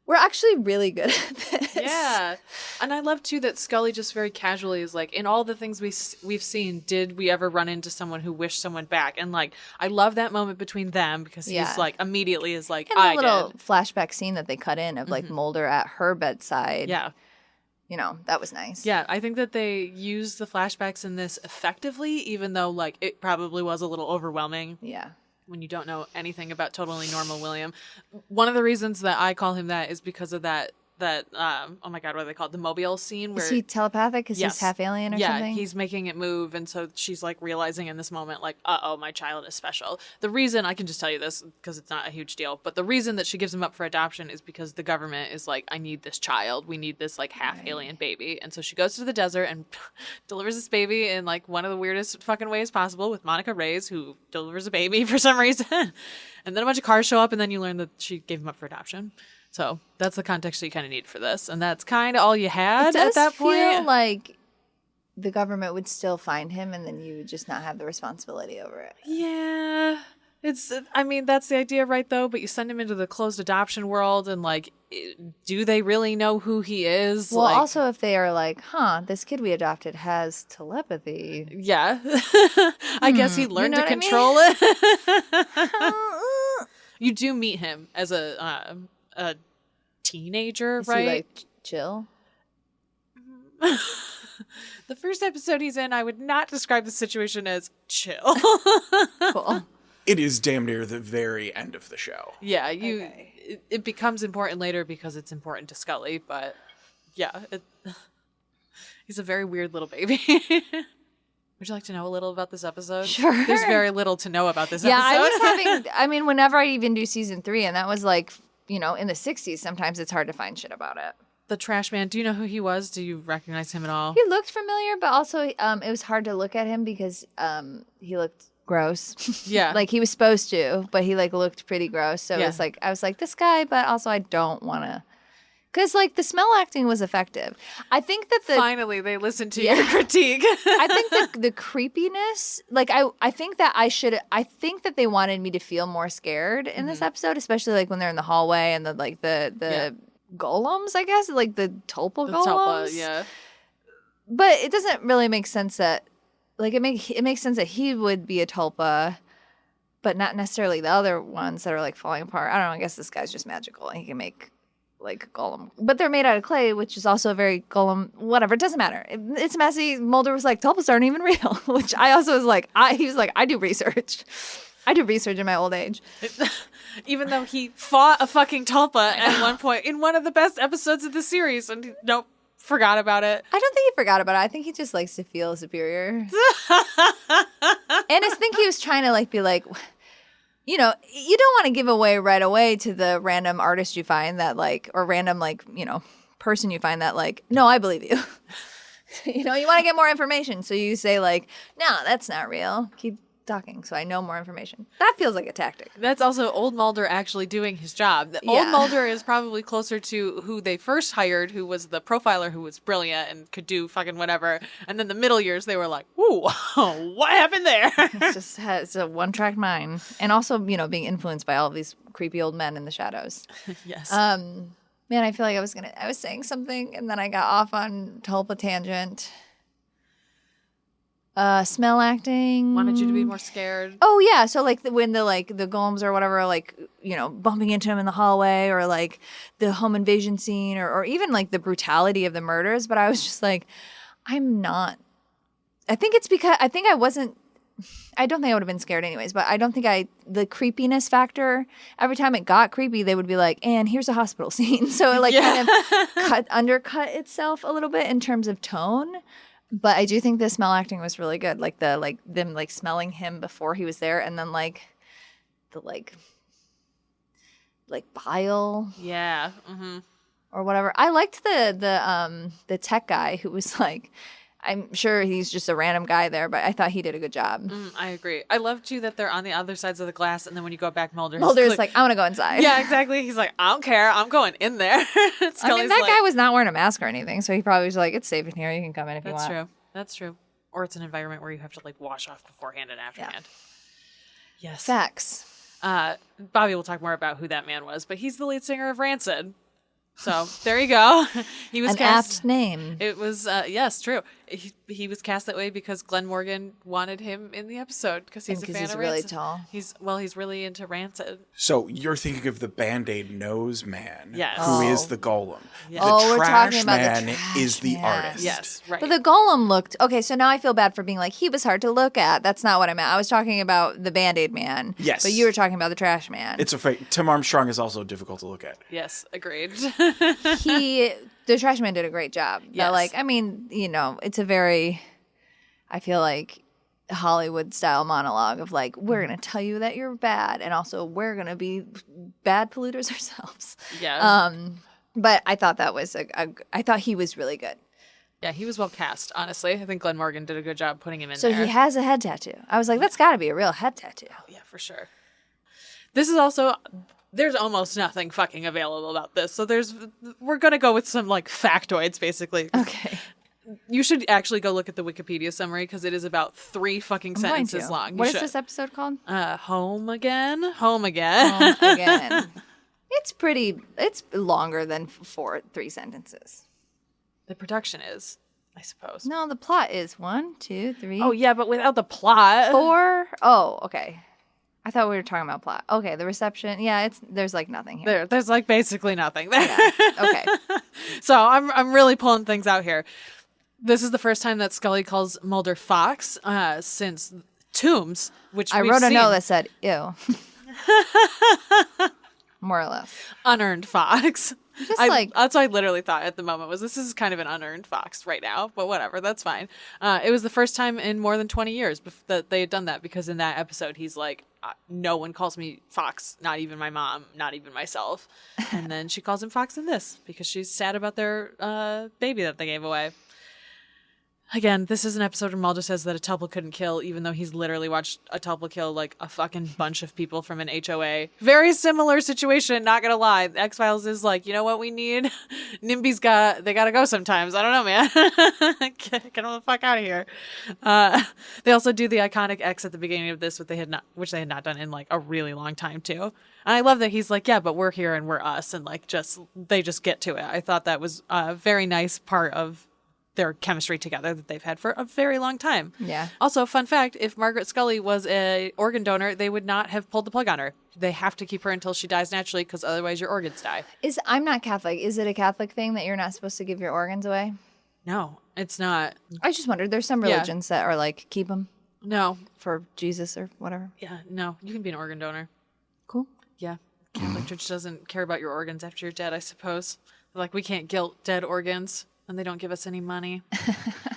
Speaker 2: we're actually really good at this.
Speaker 1: Yeah. And I love, too, that Scully just very casually is like, in all the things we've seen, did we ever run into someone who wished someone back? And, like, I love that moment between them because he's, like, immediately is like,
Speaker 2: and the little flashback scene that they cut in of, like, Mulder at her bedside.
Speaker 1: Yeah.
Speaker 2: You know, that was nice.
Speaker 1: Yeah, I think that they used the flashbacks in this effectively, even though, like, it probably was a little overwhelming.
Speaker 2: Yeah.
Speaker 1: When you don't know anything about Totally Normal William. One of the reasons that I call him that is because of that oh my God, what are they called? The mobile scene where
Speaker 2: is he telepathic? Because he's half alien or something?
Speaker 1: Yeah, he's making it move, and so she's like realizing in this moment, like, uh-oh, my child is special. The reason, I can just tell you this because it's not a huge deal, but the reason that she gives him up for adoption is because the government is like, I need this child. We need this like half alien baby. And so she goes to the desert and delivers this baby in like one of the weirdest fucking ways possible with Monica Reyes, who delivers a baby for some reason. And then a bunch of cars show up, and then you learn that she gave him up for adoption. So that's the context that you kind of need for this. And that's kind of all you had at that point.
Speaker 2: It does feel like the government would still find him, and then you would just not have the responsibility over it.
Speaker 1: Yeah. I mean, that's the idea, right, though? But you send him into the closed adoption world, and, like, do they really know who he is?
Speaker 2: Well,
Speaker 1: like,
Speaker 2: also if they are like, this kid we adopted has telepathy.
Speaker 1: yeah. I guess he learned
Speaker 2: know
Speaker 1: to
Speaker 2: what I mean?
Speaker 1: control it. You do meet him as a teenager,
Speaker 2: Is
Speaker 1: right?
Speaker 2: he like chill?
Speaker 1: The first episode he's in, I would not describe the situation as chill.
Speaker 2: Cool.
Speaker 3: It is damn near the very end of the show.
Speaker 1: Yeah,
Speaker 2: Okay.
Speaker 1: it becomes important later because it's important to Scully, but yeah, he's a very weird little baby. Would you like to know a little about this episode?
Speaker 2: Sure.
Speaker 1: There's very little to know about this
Speaker 2: Yeah,
Speaker 1: episode.
Speaker 2: I mean, whenever I even do season 3, and that was like, in the 60s, sometimes it's hard to find shit about it.
Speaker 1: The trash man, do you know who he was? Do you recognize him at all?
Speaker 2: He looked familiar, but also it was hard to look at him because he looked gross.
Speaker 1: Yeah.
Speaker 2: Like he was supposed to, but he like looked pretty gross. So
Speaker 1: Yeah.
Speaker 2: it's like I was like, this guy, but also I don't want to, because like the smell acting was effective. I think that
Speaker 1: Finally, they listened to your critique.
Speaker 2: I think the creepiness, like I think that they wanted me to feel more scared in this episode, especially like when they're in the hallway and the golems, I guess, like the tulpa
Speaker 1: The
Speaker 2: golems.
Speaker 1: Tulpa, yeah.
Speaker 2: But it doesn't really make sense that, like, it makes sense that he would be a tulpa, but not necessarily the other ones that are like falling apart. I don't know. I guess this guy's just magical and he can make like golem, but they're made out of clay, which is also very golem. Whatever, it doesn't matter. It's messy. Mulder was like, tulpas aren't even real, which I also was like, he was like, I do research. I do research in my old age.
Speaker 1: Even though he fought a fucking Tulpa at one point in one of the best episodes of the series, and forgot about it.
Speaker 2: I don't think he forgot about it. I think he just likes to feel superior. And I think he was trying to like be like, you don't want to give away right away to the random artist you find that like, or random like, person you find that like, no, I believe you. You want to get more information. So you say like, no, that's not real. Keep talking so I know more information. That feels like a tactic.
Speaker 1: That's also old Mulder actually doing his job. Old Mulder is probably closer to who they first hired, who was the profiler who was brilliant and could do fucking whatever. And then the middle years, they were like, ooh, what happened there?
Speaker 2: It's a one-track mind. And also, being influenced by all of these creepy old men in the shadows.
Speaker 1: Yes.
Speaker 2: Man, I feel like I was saying something and then I got off on tulpa tangent. Smell acting.
Speaker 1: Wanted you to be more scared.
Speaker 2: Oh yeah, so like when the golems or whatever are like bumping into him in the hallway, or like the home invasion scene, or even like the brutality of the murders. But I was just like, I'm not. I think it's because I think I wasn't. I don't think I would have been scared anyways, but I don't think the creepiness factor, every time it got creepy, they would be like, and here's a hospital scene. So it like kind of undercut itself a little bit in terms of tone. But I do think the smell acting was really good. Like them like smelling him before he was there, and then like the like bile.
Speaker 1: Yeah. Mm-hmm.
Speaker 2: Or whatever. I liked the tech guy who was like, I'm sure he's just a random guy there, but I thought he did a good job.
Speaker 1: I agree. I love too that they're on the other sides of the glass, and then when you go back, Mulder's
Speaker 2: like, I want to go inside.
Speaker 1: Yeah, exactly. He's like, I don't care. I'm going in there.
Speaker 2: I mean, that guy was not wearing a mask or anything, so he probably was like, it's safe in here. You can come in if you want.
Speaker 1: That's true. That's true. Or it's an environment where you have to like wash off beforehand and afterhand. Yeah. Yes.
Speaker 2: Facts.
Speaker 1: Bobby will talk more about who that man was, but he's the lead singer of Rancid. So there you go. He was
Speaker 2: an
Speaker 1: cast.
Speaker 2: apt name.
Speaker 1: It was yes, true. He was cast that way because Glenn Morgan wanted him in the episode because he's a fan of
Speaker 2: really
Speaker 1: Rancid.
Speaker 2: tall.
Speaker 1: He's really into Rancid.
Speaker 3: So you're thinking of the Band-Aid nose man,
Speaker 1: Yes.
Speaker 3: who is the golem.
Speaker 1: Yes.
Speaker 3: The
Speaker 2: Oh, we're
Speaker 3: trash
Speaker 2: talking about the
Speaker 3: man
Speaker 2: trash
Speaker 3: is the
Speaker 2: man.
Speaker 3: artist.
Speaker 1: Yes, right.
Speaker 2: But the golem looked okay. So now I feel bad for being like he was hard to look at. That's not what I meant. I was talking about the Band-Aid man.
Speaker 3: Yes.
Speaker 2: But you were talking about the trash man.
Speaker 3: It's a fake. Tim Armstrong is also difficult to look at.
Speaker 1: Yes, agreed.
Speaker 2: The trash man did a great job.
Speaker 1: Yes.
Speaker 2: But like, I mean, it's a very, I feel like, Hollywood style monologue of like, we're gonna tell you that you're bad, and also we're gonna be bad polluters ourselves.
Speaker 1: Yeah.
Speaker 2: But I thought that was I thought he was really good.
Speaker 1: Yeah, he was well cast, honestly. I think Glenn Morgan did a good job putting him in
Speaker 2: So
Speaker 1: there.
Speaker 2: he has a head tattoo. I was like, that's got to be a real head tattoo.
Speaker 1: Oh, yeah, for sure. This is also, there's almost nothing fucking available about this. So we're going to go with some like factoids, basically.
Speaker 2: Okay.
Speaker 1: You should actually go look at the Wikipedia summary because it is about 3 fucking
Speaker 2: I'm going
Speaker 1: sentences
Speaker 2: to.
Speaker 1: long.
Speaker 2: What is this episode called?
Speaker 1: Home again? Home again.
Speaker 2: Home again. It's longer than 3 sentences.
Speaker 1: The production is, I suppose.
Speaker 2: No, the plot is 1, 2, 3.
Speaker 1: Oh, yeah, but without the plot.
Speaker 2: 4. Oh, okay. I thought we were talking about plot. Okay, the reception. Yeah, there's like nothing here.
Speaker 1: There's like basically nothing there.
Speaker 2: Yeah. Okay.
Speaker 1: So I'm really pulling things out here. This is the first time that Scully calls Mulder Fox since Tombs, which
Speaker 2: I
Speaker 1: we've
Speaker 2: wrote a
Speaker 1: seen.
Speaker 2: note that said, ew. More or less.
Speaker 1: Unearned Fox.
Speaker 2: Just
Speaker 1: That's what I literally thought at the moment was this is kind of an unearned Fox right now, but whatever, that's fine. It was the first time in more than 20 years that they had done that because in that episode he's like, no one calls me Fox, not even my mom, not even myself. And then she calls him Fox in this because she's sad about their baby that they gave away. Again, this is an episode where Mulder says that Atelpa couldn't kill, even though he's literally watched Atelpa kill like a fucking bunch of people from an HOA. Very similar situation, not gonna lie. The X-Files is like, you know what we need? NIMBY's they gotta go sometimes. I don't know, man. Get them the fuck out of here. They also do the iconic X at the beginning of this, which they had not done in like a really long time too. And I love that he's like, yeah, but we're here and we're us, and like they just get to it. I thought that was a very nice part of their chemistry together that they've had for a very long time.
Speaker 2: Yeah.
Speaker 1: Also, fun fact, if Margaret Scully was an organ donor, they would not have pulled the plug on her. They have to keep her until she dies naturally because otherwise your organs die.
Speaker 2: I'm not Catholic. Is it a Catholic thing that you're not supposed to give your organs away?
Speaker 1: No, it's not.
Speaker 2: I just wondered. There's some religions that are like, keep them
Speaker 1: No.
Speaker 2: for Jesus or whatever.
Speaker 1: Yeah, no. You can be an organ donor.
Speaker 2: Cool.
Speaker 1: Yeah. Catholic Church doesn't care about your organs after you're dead, I suppose. They're like, we can't guilt dead organs. And they don't give us any money.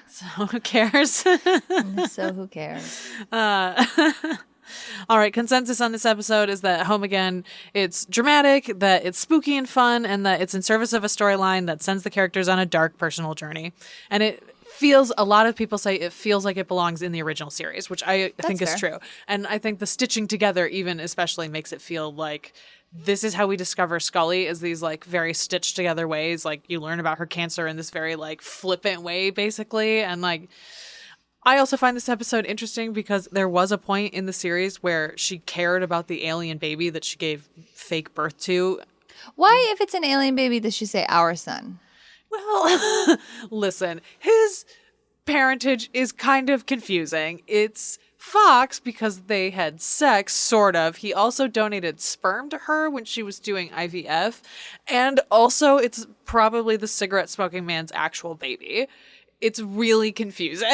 Speaker 1: So who cares?
Speaker 2: So who cares?
Speaker 1: All right, consensus on this episode is that Home Again, it's dramatic, that it's spooky and fun, and that it's in service of a storyline that sends the characters on a dark personal journey. And it feels, a lot of people say it feels like it belongs in the original series, which I think is true. And I think the stitching together even especially makes it feel like this is how we discover Scully, is these like very stitched together ways. Like you learn about her cancer in this very like flippant way, basically. And like, I also find this episode interesting because there was a point in the series where she cared about the alien baby that she gave fake birth to.
Speaker 2: Why, if it's an alien baby, does she say our son?
Speaker 1: Well, listen, his parentage is kind of confusing. It's Fox because they had sex, sort of. He also donated sperm to her when she was doing IVF. And also, it's probably the cigarette smoking man's actual baby. It's really confusing.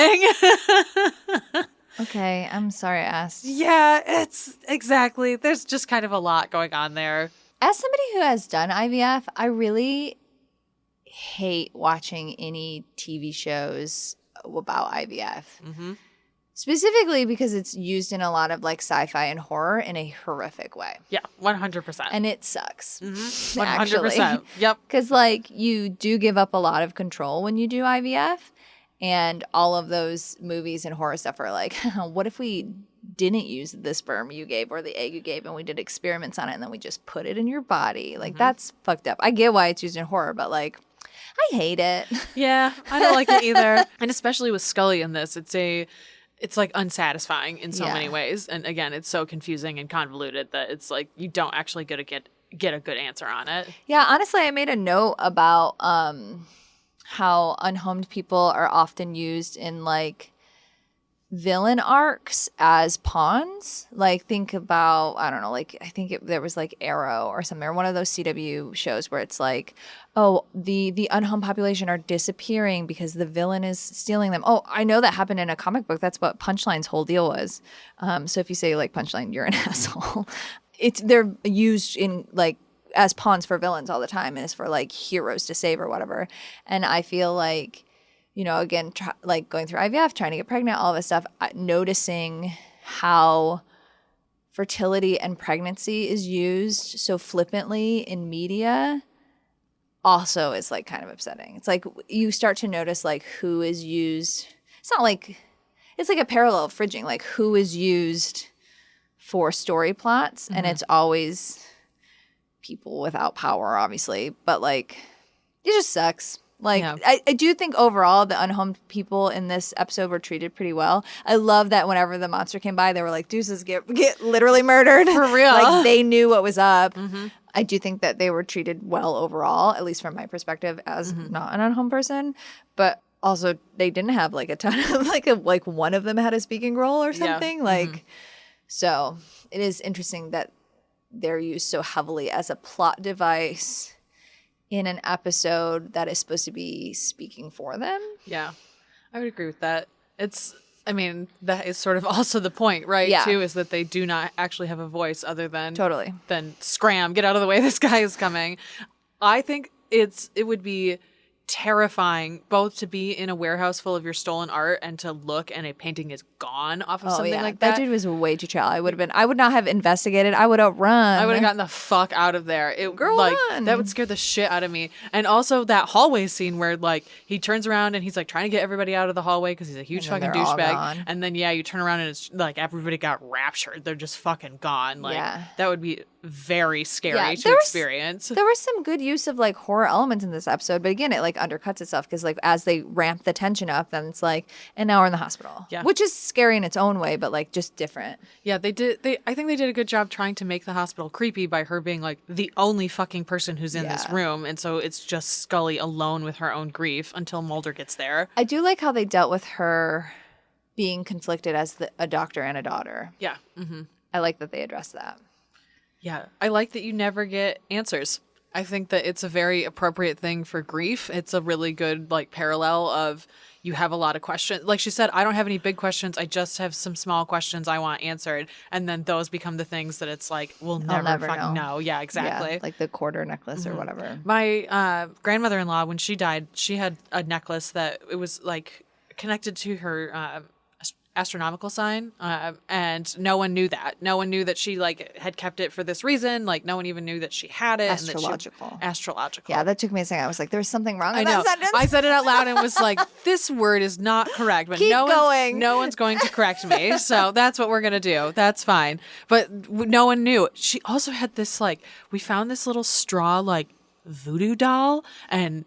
Speaker 2: Okay, I'm sorry I asked.
Speaker 1: Yeah, it's exactly. There's just kind of a lot going on there.
Speaker 2: As somebody who has done IVF, I really hate watching any TV shows about IVF. Mm-hmm. Specifically because it's used in a lot of like sci-fi and horror in a horrific way.
Speaker 1: Yeah, 100%.
Speaker 2: And it sucks.
Speaker 1: Mm-hmm. 100%. Yep.
Speaker 2: Because like you do give up a lot of control when you do IVF. And all of those movies and horror stuff are like, what if we didn't use the sperm you gave or the egg you gave and we did experiments on it and then we just put it in your body? Like, that's fucked up. I get why it's used in horror, but like, I hate it.
Speaker 1: Yeah, I don't like it either. And especially with Scully in this, it's like unsatisfying in so many ways. And again, it's so confusing and convoluted that it's like you don't actually get a good answer on it.
Speaker 2: Yeah, honestly, I made a note about how unhomed people are often used in like villain arcs as pawns. Like think about, I don't know, like I think there was like Arrow or something, or one of those CW shows where it's like, oh, the unhomed population are disappearing because the villain is stealing them. Oh, I know that happened in a comic book. That's what Punchline's whole deal was. So if you say like Punchline, you're an asshole. They're used in like as pawns for villains all the time, and it's for like heroes to save or whatever. And I feel like, you know, again, like going through IVF, trying to get pregnant, all this stuff, noticing how fertility and pregnancy is used so flippantly in media also is like kind of upsetting. It's like you start to notice like who is used. It's not like, it's like a parallel of fridging, like who is used for story plots, and it's always people without power, obviously, but like it just sucks. Like,
Speaker 1: Yeah.
Speaker 2: I do think overall the unhomed people in this episode were treated pretty well. I love that whenever the monster came by, they were like, deuces, get literally murdered.
Speaker 1: For real.
Speaker 2: Like, they knew what was up. I do think that they were treated well overall, at least from my perspective as not an unhomed person. But also, they didn't have like a ton of like one of them had a speaking role or something. Like, so it is interesting that they're used so heavily as a plot device in an episode that is supposed to be speaking for them.
Speaker 1: Yeah, I would agree with that. I mean, that is sort of also the point, right?
Speaker 2: Yeah.
Speaker 1: Too, is that they do not actually have a voice other than
Speaker 2: Totally.
Speaker 1: than scram, get out of the way, this guy is coming. I think it would be terrifying both to be in a warehouse full of your stolen art and to look and a painting is gone off of something like that.
Speaker 2: That dude was way too chill. I would not have investigated. I would have run.
Speaker 1: I would have gotten the fuck out of there.
Speaker 2: Girl,
Speaker 1: like
Speaker 2: run.
Speaker 1: that would scare the shit out of me. And also that hallway scene where like he turns around and he's like trying to get everybody out of the hallway because he's a huge
Speaker 2: And then
Speaker 1: fucking
Speaker 2: they're all
Speaker 1: douchebag.
Speaker 2: gone.
Speaker 1: And then you turn around and it's like everybody got raptured. They're just fucking gone. Like
Speaker 2: Yeah.
Speaker 1: that would be very scary
Speaker 2: Yeah,
Speaker 1: to
Speaker 2: there was-
Speaker 1: experience.
Speaker 2: There was some good use of like horror elements in this episode, but again, it like undercuts itself because like as they ramp the tension up, then it's like, and now we're in the hospital,
Speaker 1: Yeah.
Speaker 2: which is scary in its own way, but like just different.
Speaker 1: Yeah, I think they did a good job trying to make the hospital creepy by her being like the only fucking person who's in this
Speaker 2: Yeah.
Speaker 1: room. And so it's just Scully alone with her own grief until Mulder gets there.
Speaker 2: I do like how they dealt with her being conflicted as a doctor and a daughter.
Speaker 1: Yeah. Mm-hmm.
Speaker 2: I like that they addressed that.
Speaker 1: Yeah, I like that you never get answers. I think that it's a very appropriate thing for grief. It's a really good like parallel of you have a lot of questions. Like she said, I don't have any big questions. I just have some small questions I want answered. And then those become the things that it's like, we'll never,
Speaker 2: never
Speaker 1: fucking
Speaker 2: know.
Speaker 1: know. Yeah, exactly.
Speaker 2: Yeah, like the quarter necklace or whatever.
Speaker 1: My grandmother-in-law, when she died, she had a necklace that it was like connected to her astronomical sign, and no one knew that. No one knew that she like had kept it for this reason. Like no one even knew that she had it.
Speaker 2: Astrological.
Speaker 1: Astrological.
Speaker 2: Yeah, that took me a second. I was like, there's something wrong
Speaker 1: I
Speaker 2: with
Speaker 1: know.
Speaker 2: that sentence.
Speaker 1: I said it out loud and was like, this word is not correct. But
Speaker 2: Keep
Speaker 1: no
Speaker 2: going.
Speaker 1: no one's going to correct me. So that's what we're going to do. That's fine. But no one knew. She also had this like, we found this little straw like voodoo doll and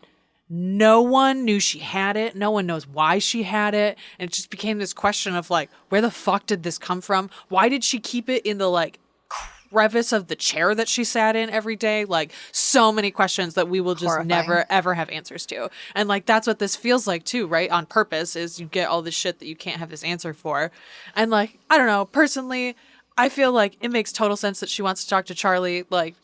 Speaker 1: no one knew she had it. No one knows why she had it. And it just became this question of like, where the fuck did this come from? Why did she keep it in the like crevice of the chair that she sat in every day? Like so many questions that we will just
Speaker 2: Horrifying.
Speaker 1: never ever have answers to. And like that's what this feels like too, right? On purpose is you get all this shit that you can't have this answer for. And like, I don't know, personally, I feel like it makes total sense that she wants to talk to Charlie. Like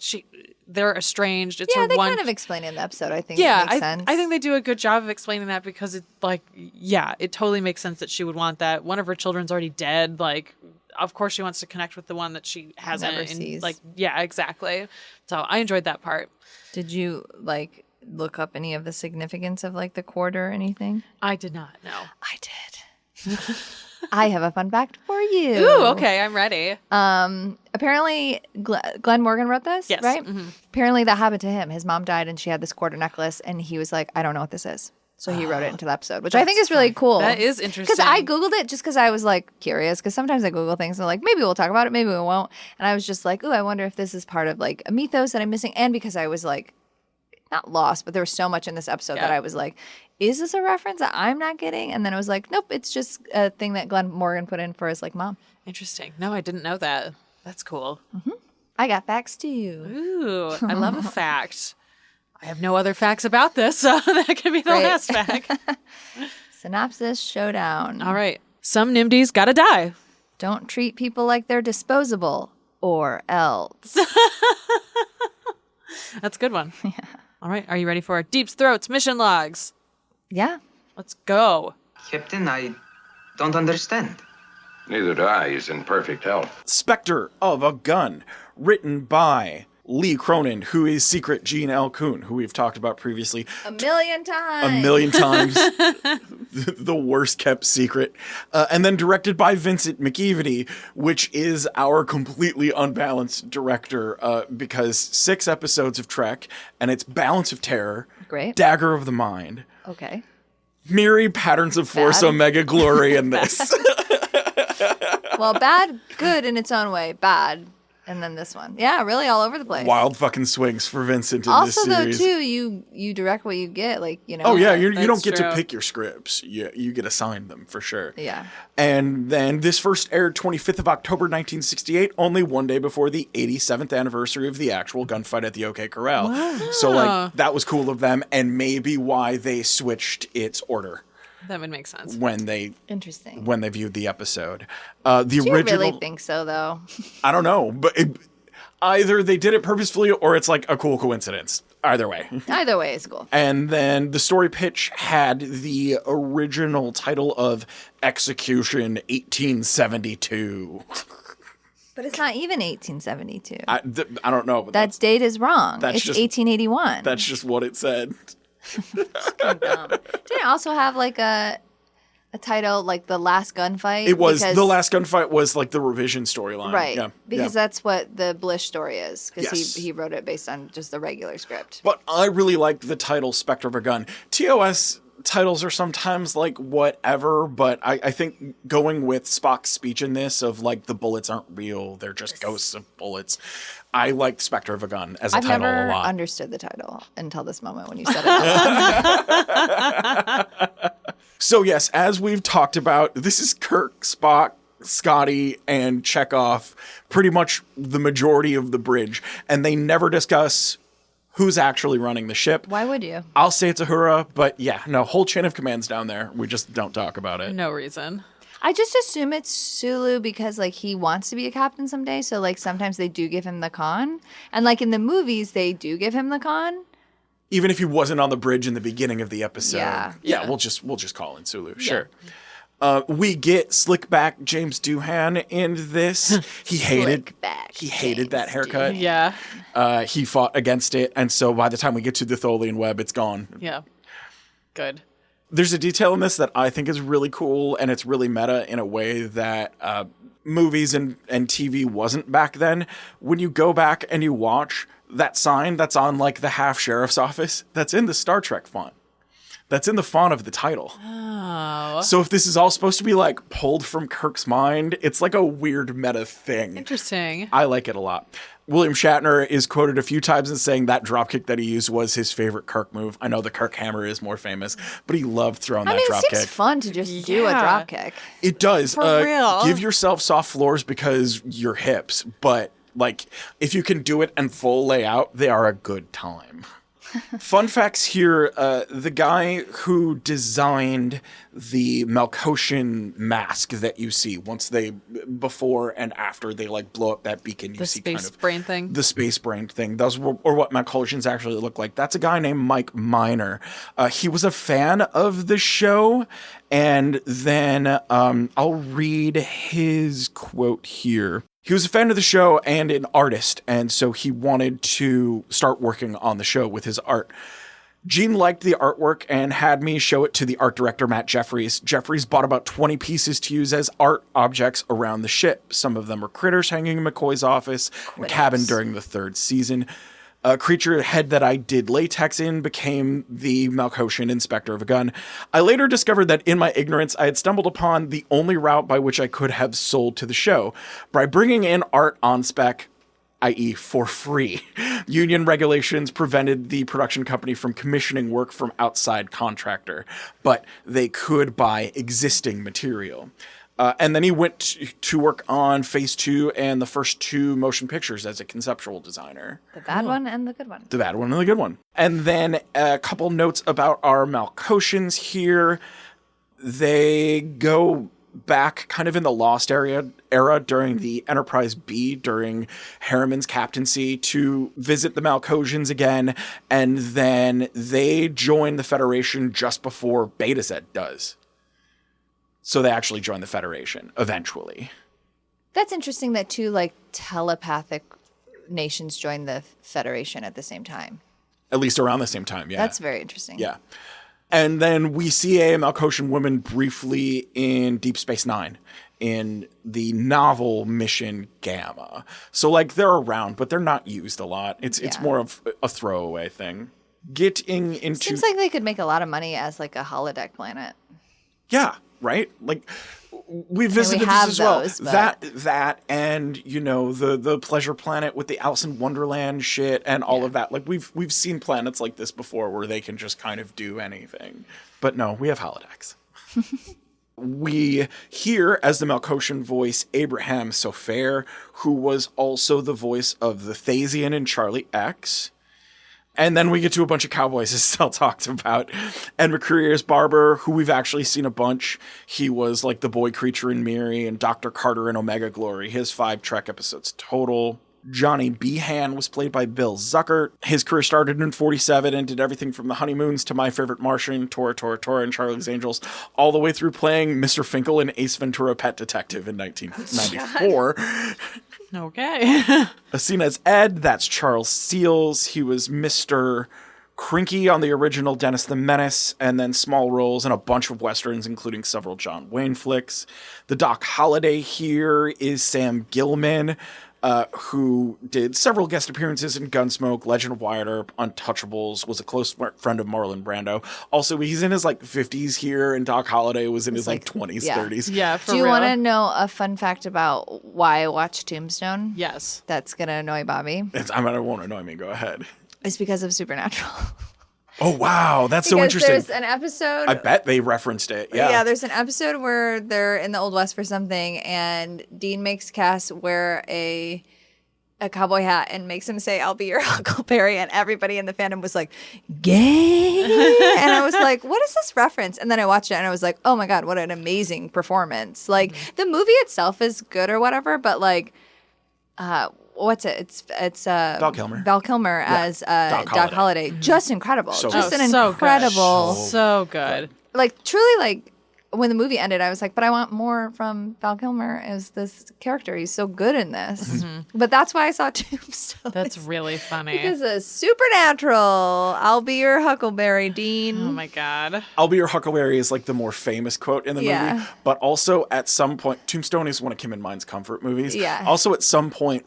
Speaker 1: they're estranged. It's
Speaker 2: yeah,
Speaker 1: her
Speaker 2: they
Speaker 1: one
Speaker 2: kind of explain it in the episode. I think
Speaker 1: yeah,
Speaker 2: it makes sense.
Speaker 1: I think they do a good job of explaining that because it like, yeah, it totally makes sense that she would want that. One of her children's already dead. Like, of course she wants to connect with the one that she hasn't.
Speaker 2: Never
Speaker 1: and,
Speaker 2: sees.
Speaker 1: Like, yeah, exactly. So I enjoyed that part.
Speaker 2: Did you like look up any of the significance of like the quarter or anything?
Speaker 1: I did not know.
Speaker 2: I did. I have a fun fact for you.
Speaker 1: Ooh, okay, I'm ready.
Speaker 2: Apparently, Glenn Morgan wrote this,
Speaker 1: Yes.
Speaker 2: right?
Speaker 1: Mhm.
Speaker 2: Apparently, that happened to him. His mom died, and she had this quarter necklace, and he was like, "I don't know what this is." So he wrote it into the episode, which I think is really cool.
Speaker 1: That is interesting.
Speaker 2: Because I Googled it just because I was like curious. Because sometimes I Google things and like maybe we'll talk about it, maybe we won't. And I was just like, "Ooh, I wonder if this is part of like a mythos that I'm missing." And because I was like, not lost, but there was so much in this episode that I was like, "Is this a reference that I'm not getting?" And then I was like, "Nope, it's just a thing that Glenn Morgan put in for his like mom."
Speaker 1: Interesting. No, I didn't know that. That's cool.
Speaker 2: I got facts too.
Speaker 1: Ooh, I love a fact. I have no other facts about this, so that could be the
Speaker 2: Great.
Speaker 1: last fact.
Speaker 2: Synopsis showdown.
Speaker 1: All right. Some NIMDs gotta die.
Speaker 2: Don't treat people like they're disposable or else.
Speaker 1: That's a good one. Yeah. All right. Are you ready for Deep's Throats mission logs?
Speaker 2: Yeah.
Speaker 1: Let's go.
Speaker 8: Captain, I don't understand.
Speaker 4: Neither do I. He's in perfect health.
Speaker 3: Spectre of a Gun, written by Lee Cronin, who is Secret Gene L. Kuhn, who we've talked about previously
Speaker 2: A million times.
Speaker 3: a million times. The worst kept secret. And then directed by Vincent McEveny, which is our completely unbalanced director, because 6 episodes of Trek, and it's Balance of Terror,
Speaker 2: Great.
Speaker 3: Dagger of the Mind,
Speaker 2: Okay.
Speaker 3: Myriad Patterns of Force
Speaker 2: Bad.
Speaker 3: Omega Glory in this.
Speaker 2: Well, bad, good in its own way. Bad And then this one. Yeah, really all over the place.
Speaker 3: Wild fucking swings for Vincent in
Speaker 2: also,
Speaker 3: this series.
Speaker 2: though, too, you direct what you get. Like, you know.
Speaker 3: Oh, yeah. You don't get
Speaker 1: true.
Speaker 3: to pick your scripts. You get assigned them for sure.
Speaker 2: Yeah.
Speaker 3: And then this first aired 25th of October, 1968, only one day before the 87th anniversary of the actual gunfight at the OK Corral. Wow. So, like, that was cool of them, and maybe why they switched its order.
Speaker 1: That would make sense.
Speaker 3: When they viewed the episode.
Speaker 2: Do you really think so, though?
Speaker 3: I don't know, but either they did it purposefully or it's like a cool coincidence. Either way.
Speaker 2: Either way is cool.
Speaker 3: And then the story pitch had the original title of Execution 1872.
Speaker 2: But it's not even 1872.
Speaker 3: I don't know. But
Speaker 2: that date is wrong. It's
Speaker 3: just
Speaker 2: 1881.
Speaker 3: That's just what it said.
Speaker 2: It's kind of dumb. Didn't it also have like a title like The Last Gunfight?
Speaker 3: It was The Last Gunfight was like the revision storyline.
Speaker 2: Right.
Speaker 3: Yeah.
Speaker 2: Because that's what the Blish story is. Because
Speaker 3: Yes.
Speaker 2: he wrote it based on just the regular script.
Speaker 3: But I really liked the title Spectre of a Gun. TOS titles are sometimes like whatever, but I think going with Spock's speech in this of like the bullets aren't real, they're just ghosts of bullets. I liked Spectre of a Gun as a title a lot.
Speaker 2: I've never understood the title until this moment when you said it.
Speaker 3: So yes, as we've talked about, this is Kirk, Spock, Scotty, and Chekhov, pretty much the majority of the bridge, and they never discuss who's actually running the ship.
Speaker 2: Why would you?
Speaker 3: I'll say it's Uhura, but yeah, no, whole chain of commands down there. We just don't talk about it.
Speaker 1: No reason.
Speaker 2: I just assume it's Sulu because, like, he wants to be a captain someday. So, like, sometimes they do give him the con. And, like, in the movies, they do give him the con.
Speaker 3: Even if he wasn't on the bridge in the beginning of the episode.
Speaker 2: Yeah.
Speaker 3: We'll just call in Sulu. Sure. We get Slickback James Doohan in this. He hated that haircut.
Speaker 1: Yeah.
Speaker 3: He fought against it, and so by the time we get to the Tholian web, it's gone.
Speaker 1: Yeah. Good.
Speaker 3: There's a detail in this that I think is really cool, and it's really meta in a way that movies and TV wasn't back then. When you go back and you watch that sign that's on like the half sheriff's office, that's in the Star Trek font. That's in the font of the title.
Speaker 1: Oh.
Speaker 3: So if this is all supposed to be like pulled from Kirk's mind, it's like a weird meta thing.
Speaker 1: Interesting.
Speaker 3: I like it a lot. William Shatner is quoted a few times as saying that dropkick that he used was his favorite Kirk move. I know the Kirk hammer is more famous, but he loved throwing that dropkick.
Speaker 2: It seems fun to just do a dropkick.
Speaker 3: It does.
Speaker 1: For real.
Speaker 3: Give yourself soft floors because your hips, but like if you can do it and full layout, they are a good time. Fun facts here, the guy who designed the Malkotian mask that you see before and after they like blow up that beacon, you see kind of
Speaker 1: brain thing.
Speaker 3: The space brain thing. Those were, or what Malkotians actually look like. That's a guy named Mike Miner. He was a fan of the show, and then I'll read his quote here. He was a fan of the show and an artist, and so he wanted to start working on the show with his art. Gene liked the artwork and had me show it to the art director, Matt Jeffries. Jeffries bought about 20 pieces to use as art objects around the ship. Some of them were critters hanging in McCoy's office and cabin during the third season. A creature head that I did latex in became the Malkotian Inspector of a Gun. I later discovered that in my ignorance, I had stumbled upon the only route by which I could have sold to the show. By bringing in art on spec, i.e. for free. Union regulations prevented the production company from commissioning work from outside contractor, but they could buy existing material. And then he went to work on Phase 2 and the first 2 motion pictures as a conceptual designer.
Speaker 2: The bad one and the good one.
Speaker 3: The bad one and the good one. And then a couple notes about our Malkotians here. They go back kind of in the Lost era during the Enterprise B, during Harriman's captaincy, to visit the Malkotians again. And then they join the Federation just before Betazed does. So they actually join the Federation eventually.
Speaker 2: That's interesting that 2 like telepathic nations join the Federation at the same time.
Speaker 3: At least around the same time, yeah.
Speaker 2: That's very interesting.
Speaker 3: Yeah. And then we see a Malkotian woman briefly in Deep Space Nine in the novel Mission Gamma. So like they're around, but they're not used a lot. It's more of a throwaway thing. Getting into
Speaker 2: Seems like they could make a lot of money as like a holodeck planet.
Speaker 3: Yeah. right? Like, we visited
Speaker 2: have
Speaker 3: this as well.
Speaker 2: those, but-
Speaker 3: That, and you know, the Pleasure Planet with the Alice in Wonderland shit and all of that. Like, we've seen planets like this before where they can just kind of do anything. But no, we have holodecks. We hear as the Melkoshian voice Abraham Sofair, who was also the voice of the Thasian in Charlie X. And then we get to a bunch of cowboys, as Stel talked about. And McCreery's Barber, who we've actually seen a bunch. He was like the boy creature in Miri and Dr. Carter in Omega Glory. His 5 Trek episodes total. Johnny Behan was played by Bill Zuckert. His career started in 1947 and did everything from The Honeymoons to My Favorite Martian, Tora, and Charlie's Angels, all the way through playing Mr. Finkel in Ace Ventura: Pet Detective in 1994.
Speaker 1: Okay.
Speaker 3: Seen as Ed, that's Charles Seals. He was Mr. Crinky on the original Dennis the Menace, and then small roles in a bunch of westerns, including several John Wayne flicks. The Doc Holliday here is Sam Gilman, who did several guest appearances in Gunsmoke, Legend of Wyatt Earp, Untouchables, was a close friend of Marlon Brando. Also, he's in his like 50s here, and Doc Holliday was in his like 20s, 30s.
Speaker 1: Yeah, for
Speaker 2: Do you
Speaker 1: real.
Speaker 2: want to know a fun fact about why I watch Tombstone?
Speaker 1: Yes.
Speaker 2: That's going to annoy Bobby.
Speaker 3: I mean, it won't annoy me. Go ahead.
Speaker 2: It's because of Supernatural.
Speaker 3: Oh, wow. That's so
Speaker 2: Because
Speaker 3: interesting.
Speaker 2: there's an episode.
Speaker 3: I bet they referenced it. Yeah.
Speaker 2: There's an episode where they're in the Old West for something, and Dean makes Cass wear a cowboy hat and makes him say, "I'll be your Huckleberry," and everybody in the fandom was like, "Gay," and I was like, "What is this reference?" And then I watched it, and I was like, "Oh my god, what an amazing performance!" Like the movie itself is good or whatever, but like, what's it? It's
Speaker 3: Val Kilmer.
Speaker 2: Val Kilmer as Doc Holliday, just incredible,
Speaker 3: So
Speaker 2: just
Speaker 3: good.
Speaker 2: an
Speaker 1: So good.
Speaker 2: incredible,
Speaker 1: So good.
Speaker 2: like truly like. When the movie ended, I was like, but I want more from Val Kilmer as this character. He's so good in this. But that's why I saw Tombstone.
Speaker 1: That's really funny.
Speaker 2: Because of Supernatural. I'll be your Huckleberry, Dean.
Speaker 1: Oh my God.
Speaker 3: I'll be your Huckleberry is like the more famous quote in the
Speaker 2: Yeah.
Speaker 3: movie. But also at some point, Tombstone is one of Kim and Mine's comfort movies.
Speaker 2: Yeah.
Speaker 3: Also at some point,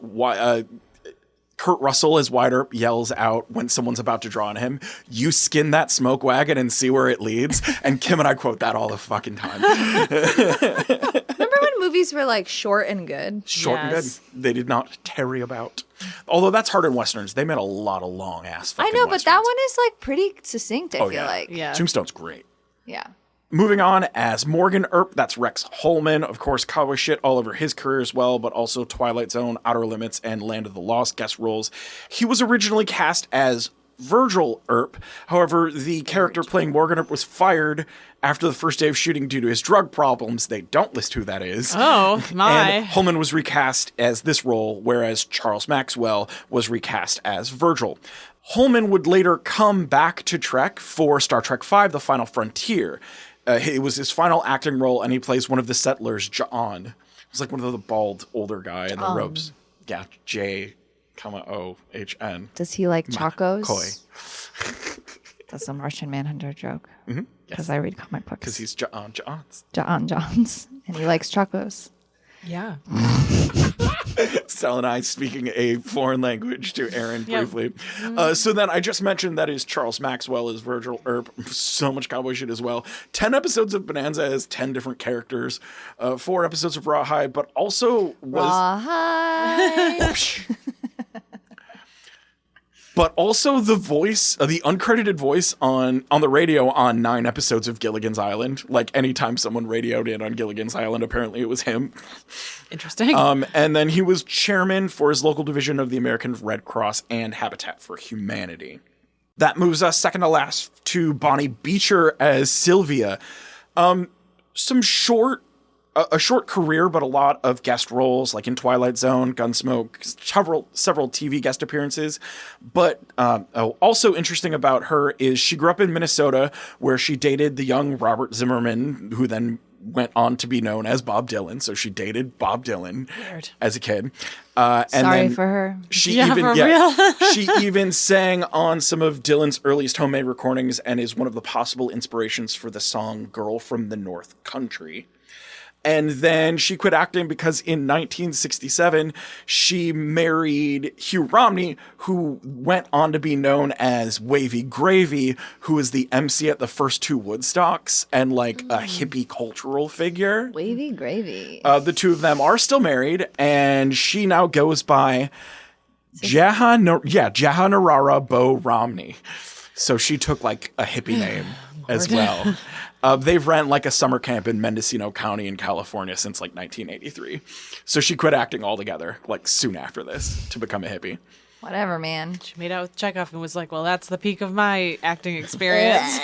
Speaker 3: Kurt Russell as Wyatt Earp yells out when someone's about to draw on him, "You skin that smoke wagon and see where it leads." And Kim and I quote that all the fucking time.
Speaker 2: Remember when movies were like short and good?
Speaker 3: Short and
Speaker 1: Yes.
Speaker 3: good. They did not tarry about. Although that's hard in Westerns. They made a lot of long ass
Speaker 2: I
Speaker 3: fucking
Speaker 2: know, but that
Speaker 3: Westerns.
Speaker 2: one is like pretty succinct, I
Speaker 3: Oh,
Speaker 2: feel
Speaker 3: yeah.
Speaker 2: like.
Speaker 1: Yeah.
Speaker 3: Tombstone's great.
Speaker 2: Yeah.
Speaker 3: Moving on, as Morgan Earp, that's Rex Holman. Of course, cowboy shit all over his career as well, but also Twilight Zone, Outer Limits, and Land of the Lost guest roles. He was originally cast as Virgil Earp. However, the character playing Morgan Earp was fired after the first day of shooting due to his drug problems. They don't list who that is.
Speaker 1: Oh, my.
Speaker 3: And Holman was recast as this role, whereas Charles Maxwell was recast as Virgil. Holman would later come back to Trek for Star Trek V, The Final Frontier. It was his final acting role, and he plays one of the settlers, John. He was like one of the bald older guy in the robes. Yeah, J-O-H-N.
Speaker 2: Does he like Chacos?
Speaker 3: Coy.
Speaker 2: That's a Martian Manhunter joke. Because I read comic books.
Speaker 3: Because he's Johns.
Speaker 2: John Johns. And he likes Chacos.
Speaker 1: Yeah.
Speaker 3: Sal and I speaking a foreign language to Erin
Speaker 1: Yep.
Speaker 3: briefly. So then I just mentioned that is Charles Maxwell as Virgil Earp. So much cowboy shit as well. 10 episodes of Bonanza as 10 different characters. 4 episodes of Rawhide, but also was...
Speaker 2: Rawhide.
Speaker 3: But also the voice, the uncredited voice on the radio on 9 episodes of Gilligan's Island. Like anytime someone radioed in on Gilligan's Island, apparently it was him.
Speaker 1: Interesting.
Speaker 3: And then he was chairman for his local division of the American Red Cross and Habitat for Humanity. That moves us second to last to Bonnie Beecher as Sylvia. A short career, but a lot of guest roles, like in Twilight Zone, Gunsmoke, several TV guest appearances. But also interesting about her is she grew up in Minnesota, where she dated the young Robert Zimmerman, who then went on to be known as Bob Dylan. So she dated Bob Dylan as a kid. And
Speaker 2: Sorry
Speaker 3: then
Speaker 2: for her.
Speaker 3: She
Speaker 1: Yeah,
Speaker 3: even
Speaker 1: for real?
Speaker 3: she even sang on some of Dylan's earliest homemade recordings and is one of the possible inspirations for the song "Girl from the North Country." And then she quit acting because in 1967, she married Hugh Romney, who went on to be known as Wavy Gravy, who was the MC at the first two Woodstocks and like a hippie cultural figure.
Speaker 2: Wavy Gravy.
Speaker 3: The two of them are still married, and she now goes by Jahanarara Bo Romney. So she took like a hippie name as well. They've ran like a summer camp in Mendocino County in California since like 1983. So she quit acting altogether like soon after this to become a hippie.
Speaker 2: Whatever, man.
Speaker 1: She made out with Chekhov and was like, well, that's the peak of my acting experience.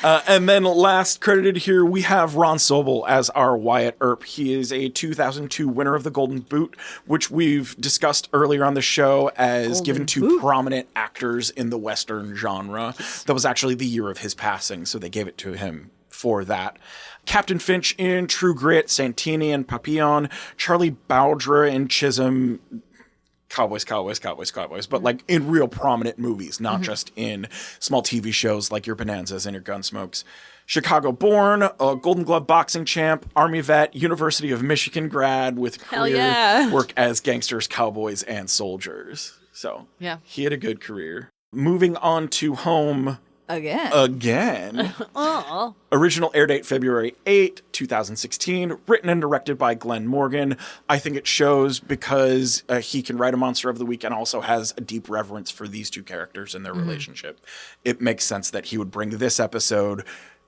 Speaker 3: And then last credited here, we have Ron Sobel as our Wyatt Earp. He is a 2002 winner of the Golden Boot, which we've discussed earlier on the show as given to prominent actors in the Western genre. That was actually the year of his passing, so they gave it to him for that. Captain Finch in True Grit, Santini and Papillon, Charlie Bowdra in Chisholm, Cowboys, but like in real prominent movies, not just in small TV shows like your Bonanzas and your Gunsmokes. Chicago born, a Golden Glove boxing champ, Army vet, University of Michigan grad with career work as gangsters, cowboys, and soldiers. So he had a good career. Moving on to Home. Again. Original air date February 8, 2016. Written and directed by Glenn Morgan. I think it shows because he can write a monster of the week and also has a deep reverence for these two characters and their relationship. It makes sense that he would bring this episode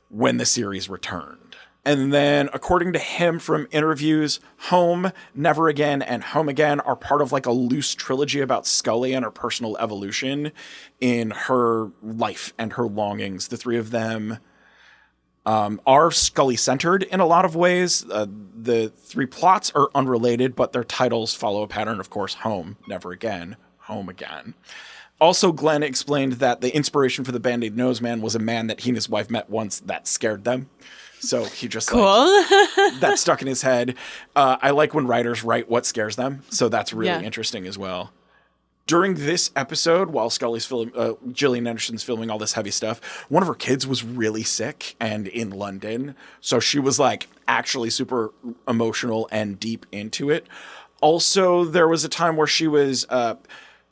Speaker 3: when the series returned. And then, according to him from interviews, Home, Never Again, and Home Again are part of like a loose trilogy about Scully and her personal evolution in her life and her longings. The three of them are Scully-centered in a lot of ways. The three plots are unrelated, but their titles follow a pattern, of course. Home, Never Again, Home Again. Also, Glenn explained that the inspiration for the Band-Aid Nose Man was a man that he and his wife met once that scared them. So he just like, that stuck in his head. I like when writers write what scares them. So that's really interesting as well. During this episode, while Scully's Gillian Anderson's filming all this heavy stuff, one of her kids was really sick and in London. So she was like actually super emotional and deep into it. Also, there was a time where she was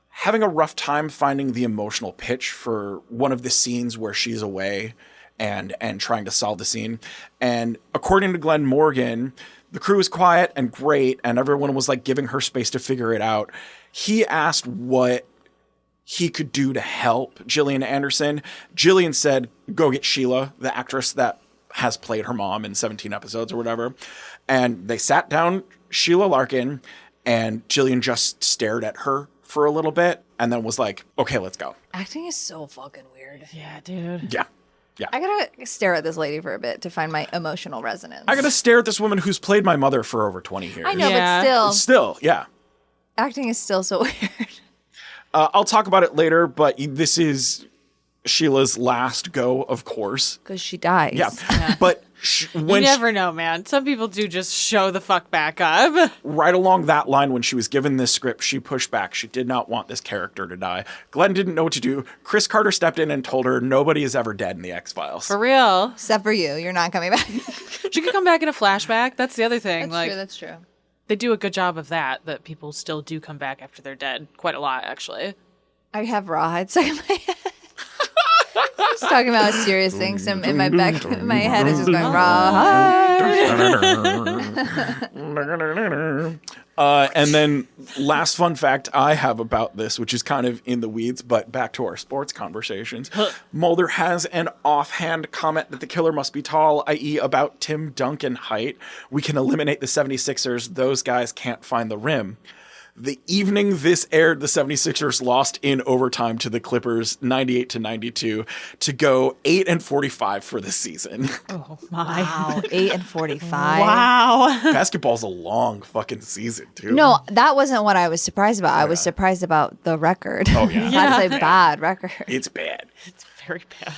Speaker 3: having a rough time finding the emotional pitch for one of the scenes where she's away and trying to solve the scene. And according to Glenn Morgan, the crew was quiet and great, and everyone was like giving her space to figure it out. He asked what he could do to help Gillian Anderson. Gillian said, go get Sheila, the actress that has played her mom in 17 episodes or whatever. And they sat down Sheila Larkin, and Gillian just stared at her for a little bit and then was like, okay, let's go.
Speaker 2: Acting is so fucking weird.
Speaker 1: Yeah, dude.
Speaker 3: Yeah.
Speaker 2: I gotta stare at this lady for a bit to find my emotional resonance.
Speaker 3: I gotta stare at this woman who's played my mother for over 20 years.
Speaker 2: I know, but
Speaker 3: Still, yeah.
Speaker 2: Acting is still so weird.
Speaker 3: I'll talk about it later, but this is Sheila's last go, of course.
Speaker 2: Because she dies.
Speaker 3: Yeah. But when
Speaker 1: you never know, man. Some people do just show the fuck back up.
Speaker 3: Right along that line, when she was given this script, she pushed back. She did not want this character to die. Glenn didn't know what to do. Chris Carter stepped in and told her nobody is ever dead in the X-Files.
Speaker 1: For real.
Speaker 2: Except for you. You're not coming back.
Speaker 1: She could come back in a flashback. That's the other thing.
Speaker 2: That's true.
Speaker 1: They do a good job of that people still do come back after they're dead. Quite a lot, actually.
Speaker 2: I have rawhide stuck in my head. Just talking about serious things in my back. My head is just going rawhide.
Speaker 3: And then last fun fact I have about this, which is kind of in the weeds, but back to our sports conversations. Mulder has an offhand comment that the killer must be tall, i.e. about Tim Duncan height. We can eliminate the 76ers. Those guys can't find the rim. The evening this aired, the 76ers lost in overtime to the Clippers 98-92 to go 8-45 for the season.
Speaker 1: Oh my.
Speaker 2: Wow, 8-45.
Speaker 1: Wow.
Speaker 3: Basketball's a long fucking season, too.
Speaker 2: No, that wasn't what I was surprised about. I was surprised about the record.
Speaker 3: Oh, yeah.
Speaker 2: That's a bad record.
Speaker 3: It's bad.
Speaker 1: It's very bad.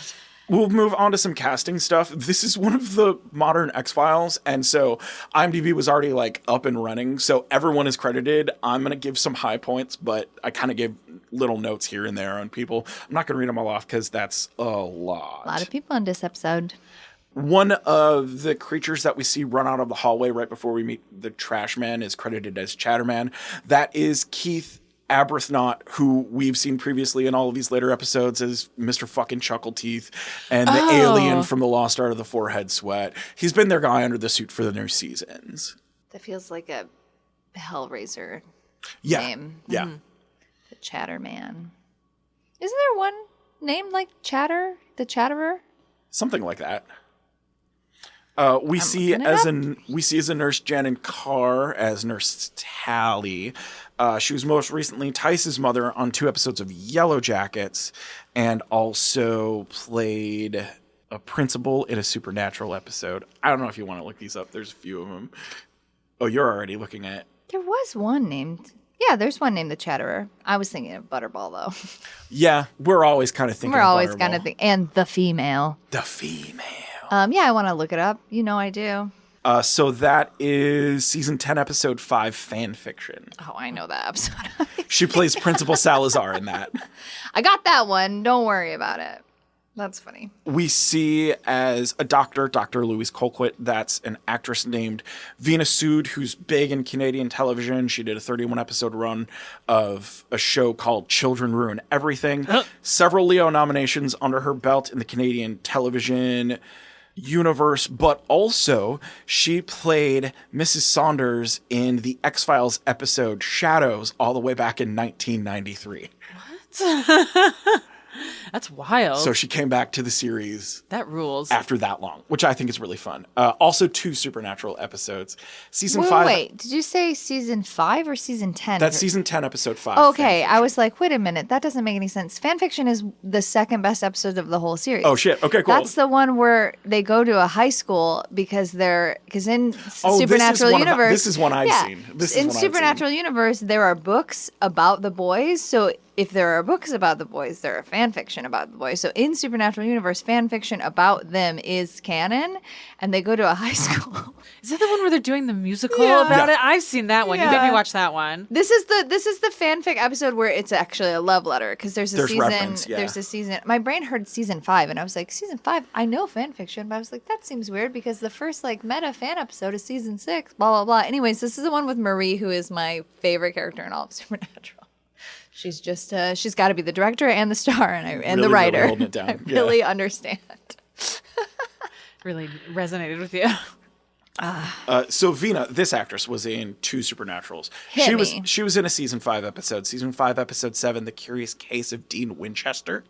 Speaker 3: We'll move on to some casting stuff. This is one of the modern X-Files, and so IMDb was already like up and running, so everyone is credited. I'm going to give some high points, but I kind of gave little notes here and there on people. I'm not going to read them all off because that's a lot.
Speaker 2: A lot of people on this episode.
Speaker 3: One of the creatures that we see run out of the hallway right before we meet the trash man is credited as Chatterman. That is Keith Arbuthnot, who we've seen previously in all of these later episodes as Mr. fucking Chuckle Teeth and the alien from the Lost Art of the Forehead Sweat. He's been their guy under the suit for the new seasons.
Speaker 2: That feels like a Hellraiser
Speaker 3: Yeah.
Speaker 2: name.
Speaker 3: Yeah.
Speaker 2: The Chatterman. Isn't there one named like Chatter? The Chatterer?
Speaker 3: Something like that. We see as a nurse Jen Carr as Nurse Tally. She was most recently Tice's mother on 2 episodes of Yellow Jackets, and also played a principal in a Supernatural episode. I don't know if you want to look these up. There's a few of them. Oh, you're already looking at.
Speaker 2: There was one named. Yeah, there's one named the Chatterer. I was thinking of Butterball though.
Speaker 3: Yeah, we're always kind of thinking.
Speaker 2: We're
Speaker 3: of
Speaker 2: always
Speaker 3: Butterball.
Speaker 2: kind of thinking, and the female.
Speaker 3: The female.
Speaker 2: Yeah, I want to look it up. You know I do.
Speaker 3: So that is season 10, episode 5, fan fiction.
Speaker 2: Oh, I know that episode.
Speaker 3: She plays Principal Salazar in that.
Speaker 2: I got that one. Don't worry about it. That's funny.
Speaker 3: We see as a doctor, Dr. Louise Colquitt. That's an actress named Veena Sood, who's big in Canadian television. She did a 31-episode run of a show called Children Ruin Everything. Several Leo nominations under her belt in the Canadian television universe, but also she played Mrs. Saunders in the X-Files episode Shadows all the way back in 1993.
Speaker 1: What? That's wild.
Speaker 3: So she came back to the series.
Speaker 1: That rules.
Speaker 3: After that long, which I think is really fun. Also 2 Supernatural episodes. Season
Speaker 2: wait,
Speaker 3: 5.
Speaker 2: Wait, did you say season 5 or season 10?
Speaker 3: That's season 10, episode 5.
Speaker 2: Okay, I was like, wait a minute, that doesn't make any sense. Fanfiction is the second best episode of the whole series.
Speaker 3: Oh shit. Okay, cool.
Speaker 2: That's the one where they go to a high school because in Supernatural Universe.
Speaker 3: This is one I've seen.
Speaker 2: In Supernatural Universe, there are books about the boys. So if there are books about the boys, there are fan fiction about the boys. So in Supernatural Universe, fan fiction about them is canon, and they go to a high school.
Speaker 1: Is that the one where they're doing the musical about it? I've seen that one. You made me watch that one.
Speaker 2: This is the fanfic episode where it's actually a love letter because there's a season.
Speaker 3: Reference, yeah.
Speaker 2: There's a season. My brain heard season 5, and I was like, season 5. I know fan fiction, but I was like, that seems weird because the first like meta fan episode is season 6. Blah blah blah. Anyways, this is the one with Marie, who is my favorite character in all of Supernatural. She's just she's got to be the director and the star and
Speaker 3: really,
Speaker 2: the writer.
Speaker 3: Really holding it down.
Speaker 2: I really understand.
Speaker 1: Really resonated with you.
Speaker 3: So Veena, this actress, was in 2 Supernaturals. She was in a season 5 episode. Season 5, episode 7, The Curious Case of Dean Winchester.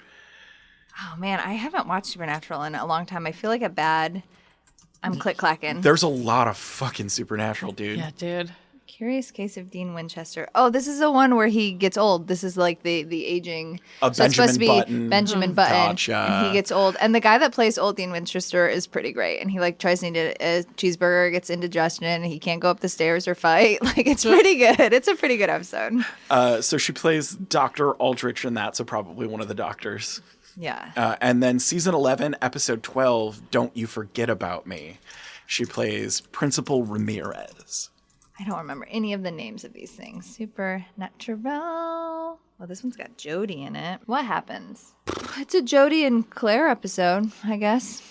Speaker 2: Oh man, I haven't watched Supernatural in a long time. I feel like I'm click-clacking.
Speaker 3: There's a lot of fucking Supernatural, dude.
Speaker 1: Yeah, dude.
Speaker 2: Curious Case of Dean Winchester. Oh, this is the one where he gets old. This is like the aging.
Speaker 3: So it's supposed to be
Speaker 2: Benjamin Button.
Speaker 3: Gotcha.
Speaker 2: And he gets old. And the guy that plays old Dean Winchester is pretty great. And he like tries to eat a cheeseburger, gets indigestion, and he can't go up the stairs or fight. Like it's pretty good. It's a pretty good episode.
Speaker 3: So she plays Dr. Aldrich in that, so probably one of the doctors.
Speaker 2: Yeah.
Speaker 3: And then season 11, episode 12, Don't You Forget About Me. She plays Principal Ramirez.
Speaker 2: I don't remember any of the names of these things. Supernatural. Well, this one's got Jodie in it. What happens? It's a Jodie and Claire episode, I guess.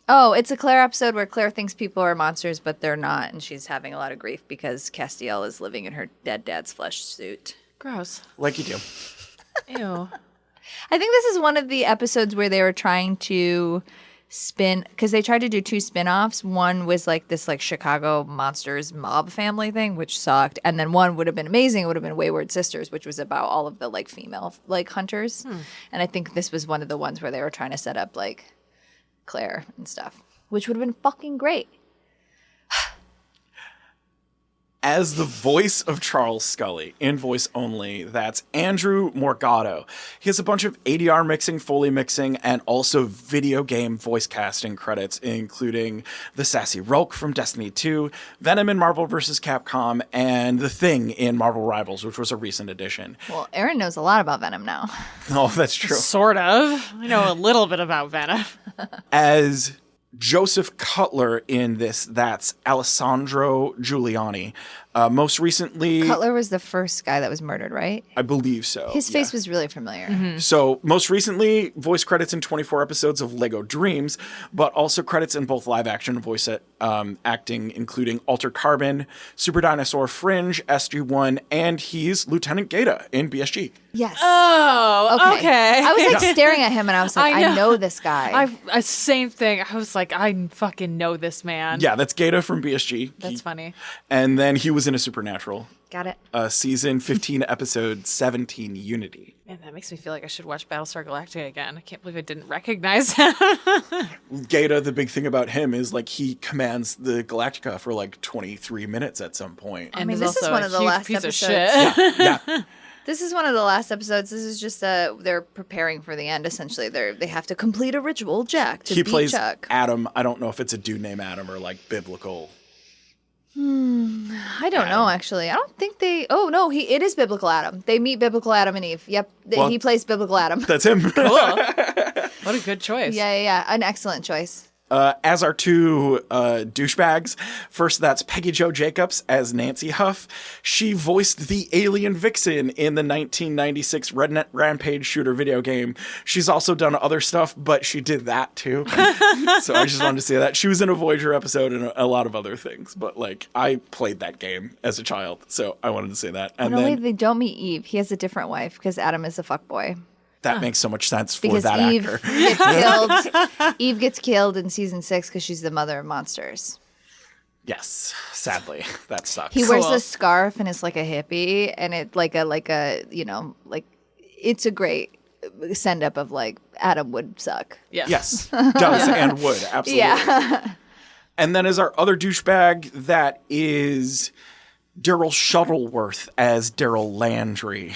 Speaker 2: Oh, it's a Claire episode where Claire thinks people are monsters, but they're not, and she's having a lot of grief because Castiel is living in her dead dad's flesh suit.
Speaker 1: Gross.
Speaker 3: Like you do.
Speaker 1: Ew.
Speaker 2: I think this is one of the episodes where they were trying to spin, because they tried to do 2 spin-offs. One was like this like Chicago monsters mob family thing, which sucked, and then one would have been amazing. It would have been Wayward Sisters, which was about all of the like female like hunters. And I think this was one of the ones where they were trying to set up like Claire and stuff, which would have been fucking great.
Speaker 3: As the voice of Charles Scully, in voice only, that's Andrew Morgado. He has a bunch of ADR mixing, Foley mixing, and also video game voice casting credits, including the sassy Rulk from Destiny 2, Venom in Marvel vs. Capcom, and The Thing in Marvel Rivals, which was a recent addition.
Speaker 2: Well, Erin knows a lot about Venom now.
Speaker 3: Oh, that's true.
Speaker 1: Sort of. I know a little bit about Venom.
Speaker 3: As Joseph Cutler in this, that's Alessandro Giuliani. Most recently,
Speaker 2: Cutler was the first guy that was murdered, right?
Speaker 3: I believe so.
Speaker 2: His face
Speaker 3: yeah.
Speaker 2: was really familiar.
Speaker 3: So most recently, voice credits in 24 episodes of Lego Dreams, but also credits in both live action and voice acting, including Altered Carbon, Super Dinosaur Fringe, SG-1, and he's Lieutenant Gaeta in BSG.
Speaker 2: Yes.
Speaker 1: Oh, okay.
Speaker 2: I was like staring at him and I was like, I know this guy.
Speaker 1: Same thing. I was like, I fucking know this man.
Speaker 3: Yeah, that's Gaeta from BSG.
Speaker 1: That's funny.
Speaker 3: And then he was in a Supernatural.
Speaker 2: Got it.
Speaker 3: Season 15, episode 17, Unity.
Speaker 1: Man, that makes me feel like I should watch Battlestar Galactica again. I can't believe I didn't recognize him.
Speaker 3: Gaeta, the big thing about him is like he commands the Galactica for like 23 minutes at some point.
Speaker 1: And
Speaker 2: mean,
Speaker 1: he's
Speaker 2: this is
Speaker 1: also
Speaker 2: one
Speaker 1: a
Speaker 2: of the
Speaker 1: huge
Speaker 2: last
Speaker 1: piece
Speaker 2: episodes.
Speaker 1: of shit.
Speaker 3: Yeah.
Speaker 2: This is one of the last episodes. This is just they're preparing for the end. Essentially, they have to complete a ritual, Jack, to
Speaker 3: He
Speaker 2: beat
Speaker 3: plays
Speaker 2: Chuck.
Speaker 3: Adam. I don't know if it's a dude named Adam or like biblical.
Speaker 2: I don't know, actually. I don't think they. Oh no, it is biblical Adam. They meet biblical Adam and Eve. Yep,
Speaker 3: Well,
Speaker 2: he plays biblical Adam.
Speaker 3: That's him.
Speaker 1: What a good choice.
Speaker 2: Yeah, an excellent choice.
Speaker 3: As our two douchebags, first that's Peggy Jo Jacobs as Nancy Huff. She voiced the alien vixen in the 1996 Rednet Rampage shooter video game. She's also done other stuff, but she did that too. So I just wanted to say that. She was in a Voyager episode and a lot of other things, but like I played that game as a child, so I wanted to say that. And
Speaker 2: No,
Speaker 3: then
Speaker 2: wait, they don't meet Eve. He has a different wife because Adam is a fuckboy.
Speaker 3: that makes so much sense for
Speaker 2: Because
Speaker 3: that
Speaker 2: Eve
Speaker 3: actor.
Speaker 2: gets killed. Eve gets killed in season 6 because she's the mother of monsters.
Speaker 3: Yes, sadly, that sucks.
Speaker 2: He wears a scarf and is like a hippie, and it like a it's a great send up of like Adam would suck.
Speaker 1: Yeah.
Speaker 3: Yes, does and would, absolutely.
Speaker 2: Yeah.
Speaker 3: And then as our other douchebag, that is Daryl Shuttleworth as Daryl Landry.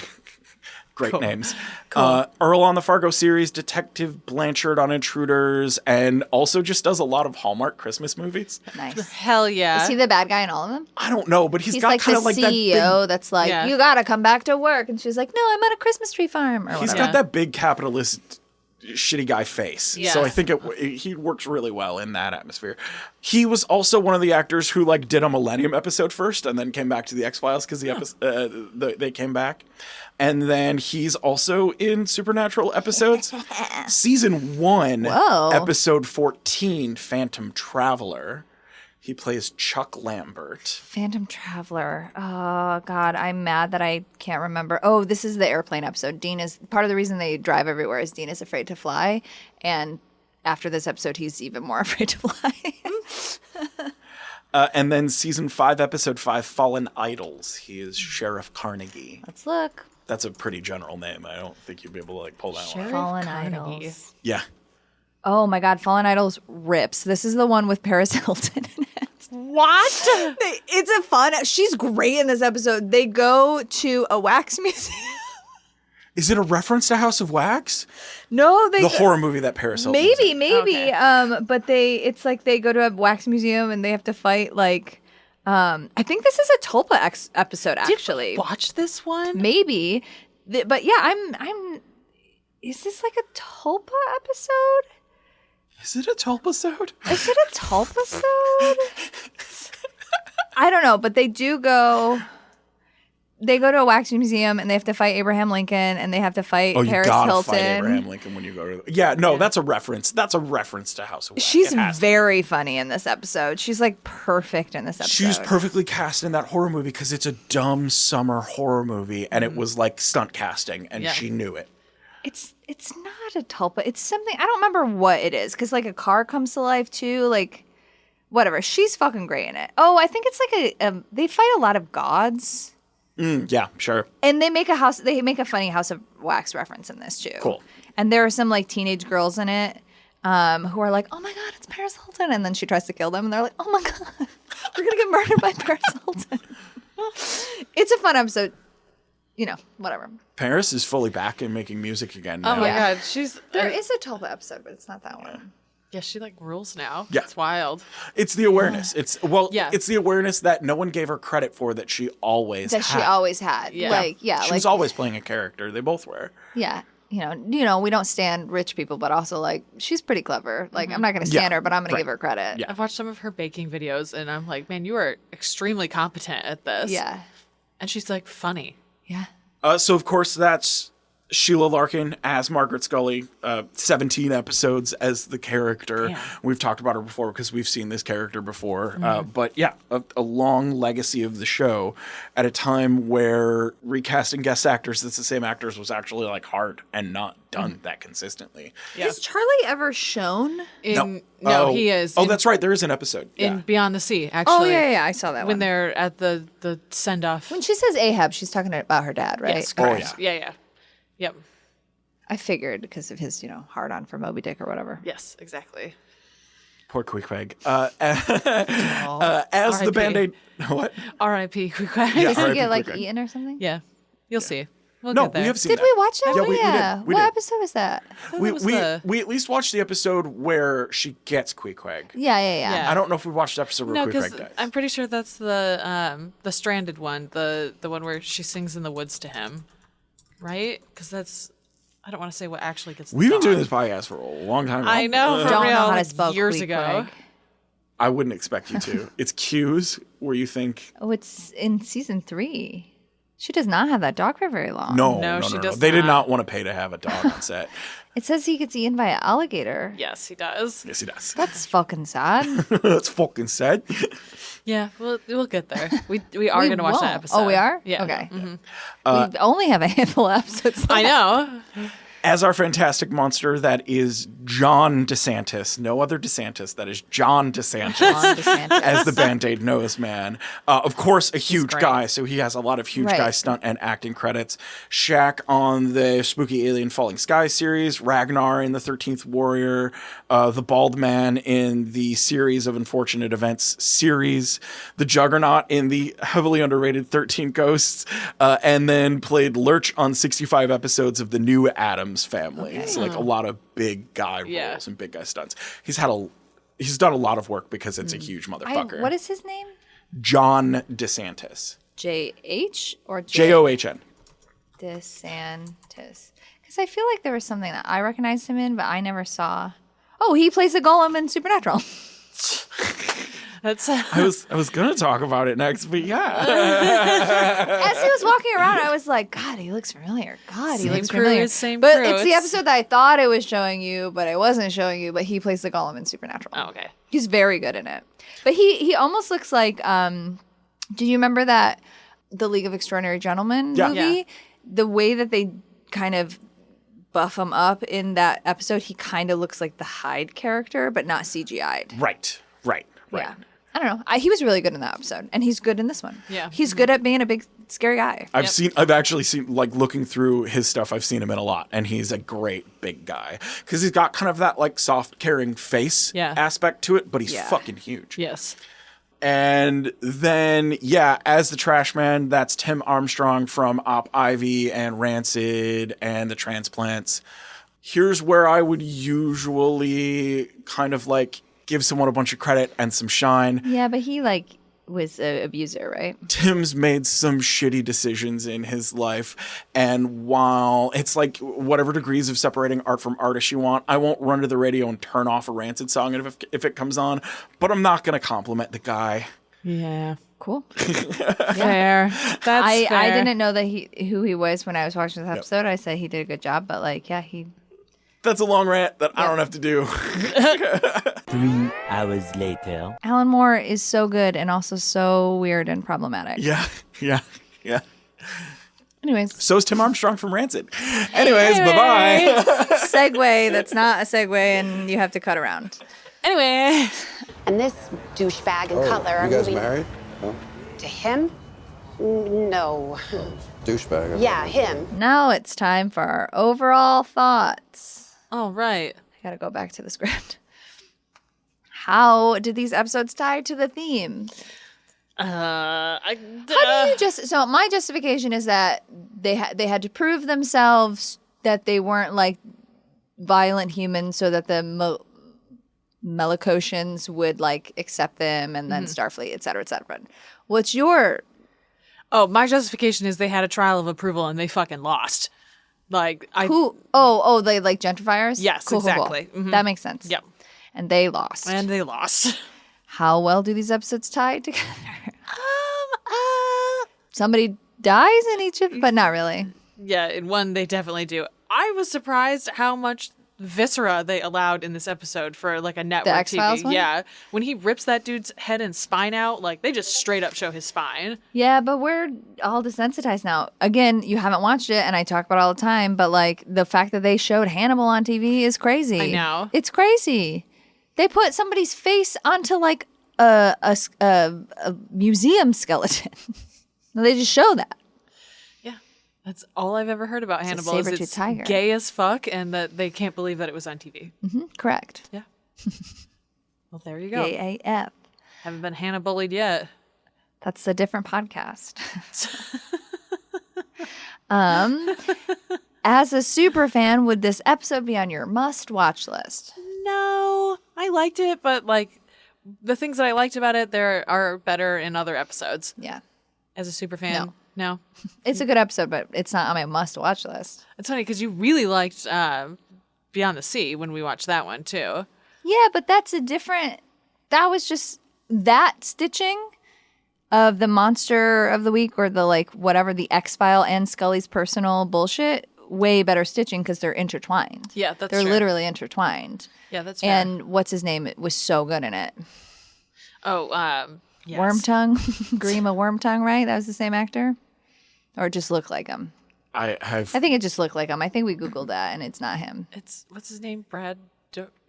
Speaker 3: Great names. Earl on the Fargo series, Detective Blanchard on Intruders, and also just does a lot of Hallmark Christmas movies.
Speaker 2: Nice.
Speaker 1: Hell yeah.
Speaker 2: Is he the bad guy in all of them?
Speaker 3: I don't know, but he's got
Speaker 2: like
Speaker 3: kind
Speaker 2: the
Speaker 3: of like that
Speaker 2: CEO
Speaker 3: big,
Speaker 2: that's like,
Speaker 1: Yeah.
Speaker 2: you gotta come back to work, and she's like, no, I'm at a Christmas tree farm. Or
Speaker 3: he's
Speaker 2: whatever.
Speaker 3: got that big capitalist shitty guy face.
Speaker 1: Yes.
Speaker 3: So I think he works really well in that atmosphere. He was also one of the actors who like did a Millennium episode first and then came back to the X-Files because they came back. And then he's also in Supernatural episodes. Season 1,
Speaker 2: Whoa.
Speaker 3: episode 14, Phantom Traveler. He plays Chuck Lambert.
Speaker 2: Phantom Traveler. Oh, God. I'm mad that I can't remember. Oh, this is the airplane episode. Dean is part of the reason they drive everywhere is Dean is afraid to fly. And after this episode, he's even more afraid to fly.
Speaker 3: And then season 5, episode 5, Fallen Idols. He is Sheriff Carnegie.
Speaker 2: Let's look.
Speaker 3: That's a pretty general name. I don't think you'd be able to like pull that one.
Speaker 2: Fallen
Speaker 1: Carnegie.
Speaker 2: Idols.
Speaker 3: Yeah.
Speaker 2: Oh, my God. Fallen Idols rips. This is the one with Paris Hilton in it.
Speaker 1: What?
Speaker 2: It's a fun. She's great in this episode. They go to a wax museum.
Speaker 3: Is it a reference to House of Wax?
Speaker 2: No,
Speaker 3: The horror movie that Paris Hilton.
Speaker 2: maybe.
Speaker 1: Okay.
Speaker 2: But it's like they go to a wax museum and they have to fight like. I think this is a Tulpa episode actually.
Speaker 1: Watch this one?
Speaker 2: Maybe, but yeah, I'm. Is this like a Tulpa episode?
Speaker 3: Is it a Tulpasode?
Speaker 2: Is it a Tulpasode? I don't know, but they do go. They go to a wax museum and they have to fight Abraham Lincoln and they have to fight
Speaker 3: You
Speaker 2: Paris
Speaker 3: gotta
Speaker 2: Hilton.
Speaker 3: fight Abraham Lincoln when you go to. Yeah, no, that's a reference. That's a reference to House of Wax.
Speaker 2: She's
Speaker 3: It has to be.
Speaker 2: very funny in this episode. She's like perfect in this episode.
Speaker 3: She's perfectly cast in that horror movie because it's a dumb summer horror movie and it was like stunt casting and
Speaker 1: Yeah.
Speaker 3: she knew it.
Speaker 2: It's not a tulpa. It's something I don't remember what it is because like a car comes to life too. Like whatever. She's fucking great in it. Oh, I think it's like they fight a lot of gods
Speaker 3: Yeah, sure.
Speaker 2: and they make a funny House of Wax reference in this too.
Speaker 3: Cool.
Speaker 2: And there are some like teenage girls in it who are like, oh my God, it's Paris Hilton, and then she tries to kill them and they're like, oh my God, we're gonna get murdered by Paris Hilton. It's a fun episode. You know, whatever.
Speaker 3: Paris is fully back and making music again now.
Speaker 1: Oh my
Speaker 2: Yeah.
Speaker 1: god, she's
Speaker 2: There is a Tulpa episode, but it's not that one.
Speaker 1: yeah, she like rules now.
Speaker 3: Yeah.
Speaker 1: It's wild.
Speaker 3: It's the awareness. It's
Speaker 1: Yeah.
Speaker 3: it's the awareness that no one gave her credit for that she always
Speaker 2: That she
Speaker 3: had.
Speaker 2: always had.
Speaker 1: Yeah.
Speaker 2: Like, yeah.
Speaker 3: She
Speaker 2: like,
Speaker 3: was always playing a character. They both were.
Speaker 2: yeah. we don't stand rich people, but also like she's pretty clever. Like I'm not going to stand her, but I'm going to give her credit.
Speaker 3: Yeah.
Speaker 1: I've watched some of her baking videos, and I'm like, man, you are extremely competent at this.
Speaker 2: Yeah.
Speaker 1: And she's like funny.
Speaker 2: Yeah.
Speaker 3: So of course that's Sheila Larkin as Margaret Scully, 17 episodes as the character.
Speaker 1: Damn.
Speaker 3: We've talked about her before because we've seen this character before. But yeah, a long legacy of the show at a time where recasting guest actors that's the same actors was actually like hard and not done that consistently.
Speaker 1: Yeah.
Speaker 2: Is Charlie ever shown?
Speaker 1: No, he is.
Speaker 3: Oh, that's right. There is an episode.
Speaker 1: In
Speaker 3: Yeah.
Speaker 1: Beyond the Sea, actually.
Speaker 2: Oh, yeah, I saw that
Speaker 1: When
Speaker 2: one.
Speaker 1: they're at the send-off.
Speaker 2: When she says Ahab, she's talking about her dad, right?
Speaker 1: Yes,
Speaker 3: Oh,
Speaker 1: correct.
Speaker 3: yeah.
Speaker 1: Yeah. Yep.
Speaker 2: I figured because of his, hard on for Moby Dick or whatever.
Speaker 1: Yes, exactly.
Speaker 3: Poor Queequeg. As the
Speaker 1: R.I.P.
Speaker 3: Band-Aid... What?
Speaker 1: R.I.p. Queequeg.
Speaker 3: Yeah,
Speaker 2: Does he
Speaker 3: R.I.P.
Speaker 2: get like
Speaker 3: Queequeg.
Speaker 2: eaten or something?
Speaker 1: Yeah. You'll see. We'll
Speaker 3: No,
Speaker 1: get there.
Speaker 3: we have seen
Speaker 2: Did
Speaker 3: that.
Speaker 2: we watch that?
Speaker 3: Yeah,
Speaker 2: Oh,
Speaker 3: we
Speaker 2: yeah.
Speaker 3: did. We
Speaker 2: What
Speaker 3: did.
Speaker 2: episode is that?
Speaker 3: We at least watched the episode where she gets Queequeg.
Speaker 2: Yeah.
Speaker 1: Yeah.
Speaker 3: I don't know if we watched the episode where
Speaker 1: No, because
Speaker 3: Queequeg dies.
Speaker 1: I'm pretty sure that's the stranded one, the one where she sings in the woods to him, right? Because that's I don't want to say what actually gets.
Speaker 3: We've been doing
Speaker 1: done.
Speaker 3: this podcast for a long time now.
Speaker 1: I know for
Speaker 2: Don't
Speaker 1: real.
Speaker 2: know how to
Speaker 1: like
Speaker 2: spell
Speaker 1: years
Speaker 2: Queequeg.
Speaker 1: ago.
Speaker 3: I wouldn't expect you to. It's cues where you think,
Speaker 2: Oh, it's in season 3. She does not have that dog for very long.
Speaker 3: no.
Speaker 1: she does
Speaker 3: They did
Speaker 1: not.
Speaker 3: not want to pay to have a dog on set.
Speaker 2: It says he gets eaten by an alligator.
Speaker 1: Yes, he does.
Speaker 3: Yes, he does.
Speaker 2: That's fucking sad.
Speaker 3: That's fucking sad.
Speaker 1: Yeah, we'll get there. We are
Speaker 2: We
Speaker 1: going to watch
Speaker 2: won't.
Speaker 1: that episode.
Speaker 2: Oh, we are?
Speaker 1: Yeah.
Speaker 2: Okay.
Speaker 1: Mhm.
Speaker 2: We only have a handful of episodes.
Speaker 1: I know.
Speaker 3: As our fantastic monster, that is John DeSantis. No other DeSantis. That is John DeSantis.
Speaker 2: John DeSantis.
Speaker 3: As the Band-Aid nose man. Of course, a huge
Speaker 1: great.
Speaker 3: guy, so he has a lot of huge
Speaker 2: Right.
Speaker 3: guy stunt and acting credits. Shaq on the Spooky Alien Falling Sky series, Ragnar in the 13th Warrior, the Bald Man in the Series of Unfortunate Events series, the Juggernaut in the heavily underrated 13 Ghosts, and then played Lurch on 65 episodes of the new Addams Family. It's like a lot of big guy roles
Speaker 1: Yeah.
Speaker 3: and big guy stunts. He's done a lot of work because it's a huge motherfucker.
Speaker 2: What is his name?
Speaker 3: John DeSantis.
Speaker 2: J-H or
Speaker 3: John.
Speaker 2: DeSantis. Because I feel like there was something that I recognized him in, but I never saw. Oh, he plays the golem in Supernatural.
Speaker 1: That's
Speaker 3: I was gonna talk about it next, but yeah.
Speaker 2: As he was walking around, I was like, God, he looks familiar. God, he
Speaker 1: Same
Speaker 2: looks
Speaker 1: crew,
Speaker 2: familiar.
Speaker 1: same
Speaker 2: but
Speaker 1: crew.
Speaker 2: it's the
Speaker 1: It's-
Speaker 2: episode that I thought it was showing you, but it wasn't showing you. But he plays the golem in Supernatural.
Speaker 1: Oh, okay.
Speaker 2: He's very good in it. But he almost looks like. Do you remember that the League of Extraordinary Gentlemen
Speaker 3: Yeah.
Speaker 2: movie?
Speaker 1: Yeah.
Speaker 2: The way that they kind of buff him up in that episode, he kind of looks like the Hyde character, but not CGI'd.
Speaker 3: Right.
Speaker 2: Yeah. I don't know. He was really good in that episode, and he's good in this one.
Speaker 1: Yeah.
Speaker 2: He's good at being a big, scary guy.
Speaker 3: I've actually seen, like, looking through his stuff, I've seen him in a lot, and he's a great big guy. Because he's got kind of that, like, soft, caring face aspect to it, but he's fucking huge.
Speaker 1: Yes.
Speaker 3: And then, as the trash man, that's Tim Armstrong from Op Ivy and Rancid and the Transplants. Here's where I would usually kind of, like, give someone a bunch of credit and some shine.
Speaker 2: Yeah, but he was an abuser, right?
Speaker 3: Tim's made some shitty decisions in his life, and while it's like whatever degrees of separating art from artist you want, I won't run to the radio and turn off a Rancid song if it comes on, but I'm not gonna compliment the guy.
Speaker 1: Yeah.
Speaker 2: Cool.
Speaker 1: Fair. That's
Speaker 2: I
Speaker 1: fair.
Speaker 2: didn't know that who he was when I was watching this episode. I said he did a good job, but he.
Speaker 3: That's a long rant that I don't have to do.
Speaker 9: 3 hours later.
Speaker 2: Alan Moore is so good and also so weird and problematic.
Speaker 3: Yeah.
Speaker 2: Anyways,
Speaker 3: So is Tim Armstrong from Rancid. Anyways, bye-bye.
Speaker 2: segue that's not a segue and you have to cut around.
Speaker 1: Anyway.
Speaker 10: And this douchebag in Cutler are
Speaker 7: You guys
Speaker 10: moving
Speaker 7: married? No?
Speaker 10: to him? No.
Speaker 7: Douchebag. okay.
Speaker 10: Yeah, him.
Speaker 2: Now it's time for our overall thoughts.
Speaker 1: All right.
Speaker 2: I gotta go back to the script. How did these episodes tie to the theme? How do you so my justification is that they had to prove themselves that they weren't like violent humans so that the Mellicosians would like accept them and then Starfleet, et cetera, et cetera. What's your
Speaker 1: Oh, my justification is they had a trial of approval and they fucking lost. Like
Speaker 2: Who? Oh, they like gentrifiers?
Speaker 1: Yes,
Speaker 2: Cool.
Speaker 1: exactly. Mhm.
Speaker 2: That makes sense.
Speaker 1: Yep.
Speaker 2: And they lost.
Speaker 1: And they lost.
Speaker 2: How well do these episodes tie together? Somebody dies in each of, but not really.
Speaker 1: Yeah, in one they definitely do. I was surprised how much viscera they allowed in this episode for like a network
Speaker 2: X-Files
Speaker 1: TV.
Speaker 2: one?
Speaker 1: Yeah, when he rips that dude's head and spine out, like they just straight up show his spine.
Speaker 2: Yeah, but we're all desensitized now. Again, you haven't watched it, and I talk about it all the time, but like the fact that they showed Hannibal on TV is crazy.
Speaker 1: I know.
Speaker 2: It's crazy. They put somebody's face onto like a museum skeleton. They just show that.
Speaker 1: Yeah, that's all I've ever heard about
Speaker 2: It's a
Speaker 1: Hannibal. Is
Speaker 2: saber-tooth
Speaker 1: it's
Speaker 2: tiger.
Speaker 1: gay as fuck, and that they can't believe that it was on TV.
Speaker 2: Correct.
Speaker 1: Yeah. Well, there you go.
Speaker 2: Gay AF.
Speaker 1: Haven't been Hannibal-ed yet.
Speaker 2: That's a different podcast. As a super fan, would this episode be on your must-watch list?
Speaker 1: No, I liked it, but like the things that I liked about it, there are better in other episodes.
Speaker 2: Yeah.
Speaker 1: As a super fan, no.
Speaker 2: It's a good episode, but it's not on my must-watch list.
Speaker 1: It's funny because you really liked Beyond the Sea when we watched that one too.
Speaker 2: Yeah, but that's a different... That was just that stitching of the monster of the week or the like whatever, the X-File and Scully's personal bullshit. Way better stitching because they're intertwined.
Speaker 1: Yeah, that's
Speaker 2: They're
Speaker 1: true.
Speaker 2: literally intertwined.
Speaker 1: Yeah, that's fair.
Speaker 2: And what's his name? It was so good in it.
Speaker 1: Oh, yes.
Speaker 2: Wormtongue, Grima Wormtongue, right? That was the same actor, or it just looked like him.
Speaker 3: I
Speaker 2: think it just looked like him. I think we googled that, and it's not him.
Speaker 1: It's what's his name? Brad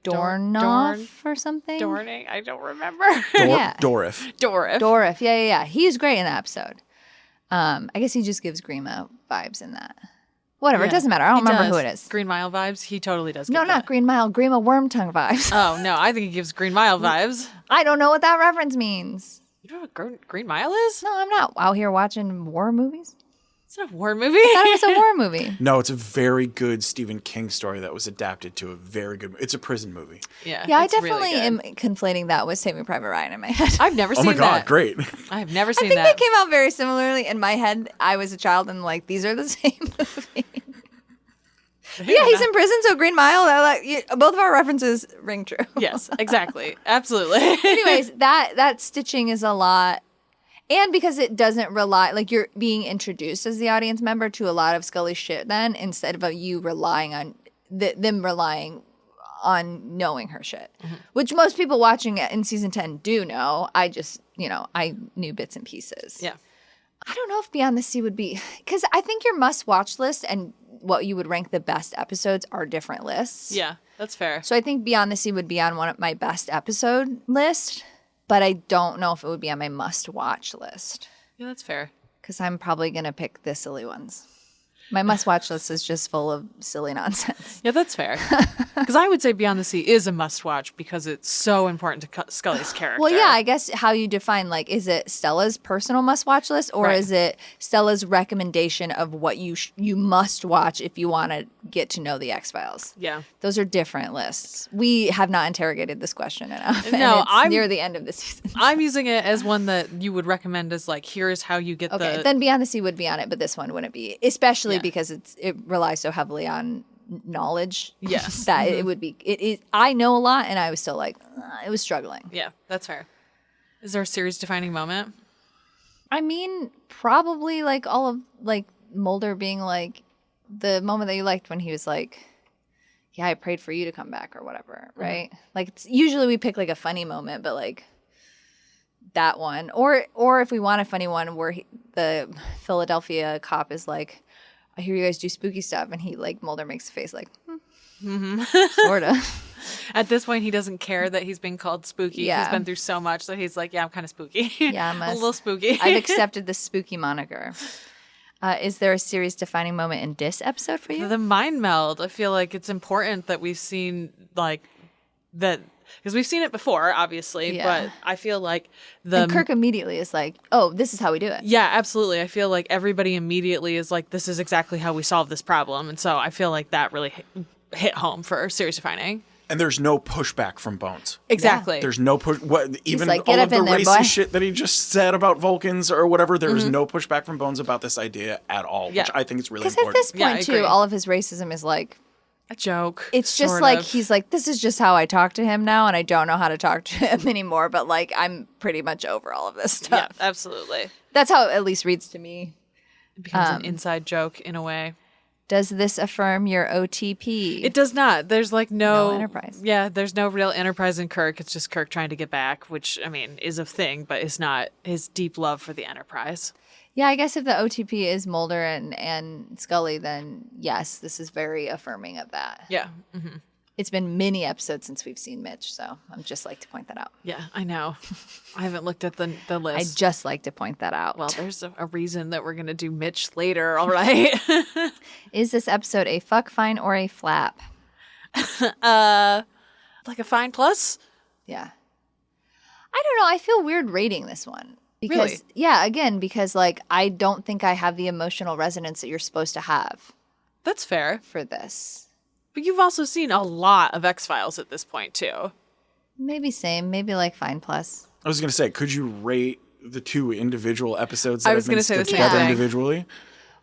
Speaker 2: Dornoff or something.
Speaker 1: Dorning. I don't remember.
Speaker 2: Yeah.
Speaker 3: Dorif.
Speaker 1: Dorif.
Speaker 2: Yeah. He's great in that episode. I guess he just gives Grima vibes in that. Whatever, it doesn't matter. I don't remember who it is.
Speaker 1: Green Mile vibes. He totally does.
Speaker 2: No,
Speaker 1: give
Speaker 2: not
Speaker 1: that.
Speaker 2: Green Mile, Grima Wormtongue vibes.
Speaker 1: Oh no, I think he gives Green Mile vibes.
Speaker 2: I don't know what that reference means.
Speaker 1: You know what Green Mile is?
Speaker 2: No, I'm not out here watching war movies.
Speaker 1: It's not a war movie.
Speaker 2: I thought it was a war movie.
Speaker 3: No, it's a very good Stephen King story that was adapted to a very good. It's a prison movie.
Speaker 1: Yeah,
Speaker 2: Yeah, I
Speaker 1: it's really
Speaker 2: definitely
Speaker 1: good.
Speaker 2: am conflating that with Saving Private Ryan in my head.
Speaker 1: I've never
Speaker 3: Oh
Speaker 1: seen
Speaker 3: my god,
Speaker 1: that.
Speaker 3: great!
Speaker 1: I have never
Speaker 2: I
Speaker 1: seen
Speaker 2: think
Speaker 1: that.
Speaker 2: they came out very similarly in my head. I was a child and like these are the same movie. Yeah, he's in prison, so Green Mile. Both of our references ring true.
Speaker 1: Yes, exactly. Absolutely.
Speaker 2: Anyways, that stitching is a lot. And because it doesn't rely, like you're being introduced as the audience member to a lot of Scully's shit then, instead of you relying on, them relying on knowing her shit.
Speaker 1: Mm-hmm.
Speaker 2: Which most people watching it in season 10 do know. I just, I knew bits and pieces.
Speaker 1: Yeah.
Speaker 2: I don't know if Beyond the Sea would be, because I think your must-watch list and what you would rank the best episodes are different lists.
Speaker 1: Yeah, that's fair.
Speaker 2: So I think Beyond the Sea would be on one of my best episode list, but I don't know if it would be on my must-watch list
Speaker 1: Yeah, that's fair.
Speaker 2: because I'm probably going to pick the silly ones. My must-watch list is just full of silly nonsense.
Speaker 1: Yeah, that's fair. Because I would say Beyond the Sea is a must-watch because it's so important to Scully's character.
Speaker 2: Well, yeah, I guess how you define, like, is it Stella's personal must-watch list or
Speaker 1: Right.
Speaker 2: is it Stella's recommendation of what you must watch if you want to get to know the X-Files?
Speaker 1: Yeah.
Speaker 2: Those are different lists. We have not interrogated this question enough. and
Speaker 1: No,
Speaker 2: it's
Speaker 1: I'm-
Speaker 2: near the end of the season.
Speaker 1: I'm using it as one that you would recommend as like, here's how you get
Speaker 2: Okay,
Speaker 1: the...
Speaker 2: then Beyond the Sea would be on it, but this one wouldn't be, especially
Speaker 1: Yeah.
Speaker 2: because it relies so heavily on knowledge.
Speaker 1: Yes.
Speaker 2: that it would be. It. I know a lot, and I was still like, it was struggling.
Speaker 1: Yeah, that's fair. Is there a series-defining moment?
Speaker 2: I mean, probably like all of like Mulder being like the moment that you liked when he was like, "Yeah, I prayed for you to come back" or whatever, right? Like it's, usually we pick like a funny moment, but like that one, or if we want a funny one where the Philadelphia cop is like, "I hear you guys do spooky stuff," and he like Mulder makes a face like, sorta.
Speaker 1: At this point, he doesn't care that he's being called spooky.
Speaker 2: Yeah.
Speaker 1: He's been through so much that he's like, yeah, I'm kind of spooky.
Speaker 2: Yeah, I'm
Speaker 1: a little spooky.
Speaker 2: I've accepted the spooky moniker. Is there a series defining moment in this episode for you?
Speaker 1: The mind meld. I feel like it's important that we've seen like that because we've seen it before, obviously.
Speaker 2: Yeah.
Speaker 1: But I feel like
Speaker 2: And Kirk immediately is like, "Oh, this is how we do it."
Speaker 1: Yeah, absolutely. I feel like everybody immediately is like, this is exactly how we solve this problem, and so I feel like that really hit home for series defining.
Speaker 3: And there's no pushback from Bones.
Speaker 1: Exactly.
Speaker 3: There's no push. Even
Speaker 2: like,
Speaker 3: all
Speaker 2: "Get
Speaker 3: of
Speaker 2: up
Speaker 3: the
Speaker 2: in there,
Speaker 3: racist
Speaker 2: boy."
Speaker 3: shit that he just said about Vulcans or whatever, there is no pushback from Bones about this idea at all, which I think is really
Speaker 2: Because at
Speaker 3: important.
Speaker 2: this point, too, all of his racism is like
Speaker 1: a joke.
Speaker 2: It's just
Speaker 1: sort
Speaker 2: like
Speaker 1: of.
Speaker 2: he's like, this is just how I talk to him now, and I don't know how to talk to him anymore. But like, I'm pretty much over all of this stuff.
Speaker 1: Yeah, absolutely.
Speaker 2: That's how it at least reads to me.
Speaker 1: It becomes an inside joke in a way.
Speaker 2: Does this affirm your OTP?
Speaker 1: It does not. There's like no
Speaker 2: Enterprise.
Speaker 1: Yeah, there's no real Enterprise in Kirk. It's just Kirk trying to get back, which I mean is a thing, but it's not his deep love for the Enterprise.
Speaker 2: Yeah, I guess if the OTP is Mulder and Scully, then yes, this is very affirming of that.
Speaker 1: Yeah.
Speaker 2: It's been many episodes since we've seen Mitch, so I'd just like to point that out.
Speaker 1: Yeah, I know. I haven't looked at the list.
Speaker 2: I'd just like to point that out.
Speaker 1: Well, there's a reason that we're going to do Mitch later, all right?
Speaker 2: Is this episode a fuck, fine, or a flap?
Speaker 1: Like a fine plus?
Speaker 2: Yeah. I don't know. I feel weird rating this one. Because,
Speaker 1: Really?
Speaker 2: Yeah, again, because like I don't think I have the emotional resonance that you're supposed to have
Speaker 1: That's fair.
Speaker 2: for this.
Speaker 1: But you've also seen a lot of X-Files at this point, too.
Speaker 2: Maybe same. Maybe like fine plus.
Speaker 3: I was going to say, could you rate the two individual episodes that
Speaker 1: I
Speaker 3: have
Speaker 1: was
Speaker 3: been
Speaker 1: gonna say the
Speaker 3: stitched
Speaker 1: same
Speaker 3: together
Speaker 1: thing.
Speaker 3: individually?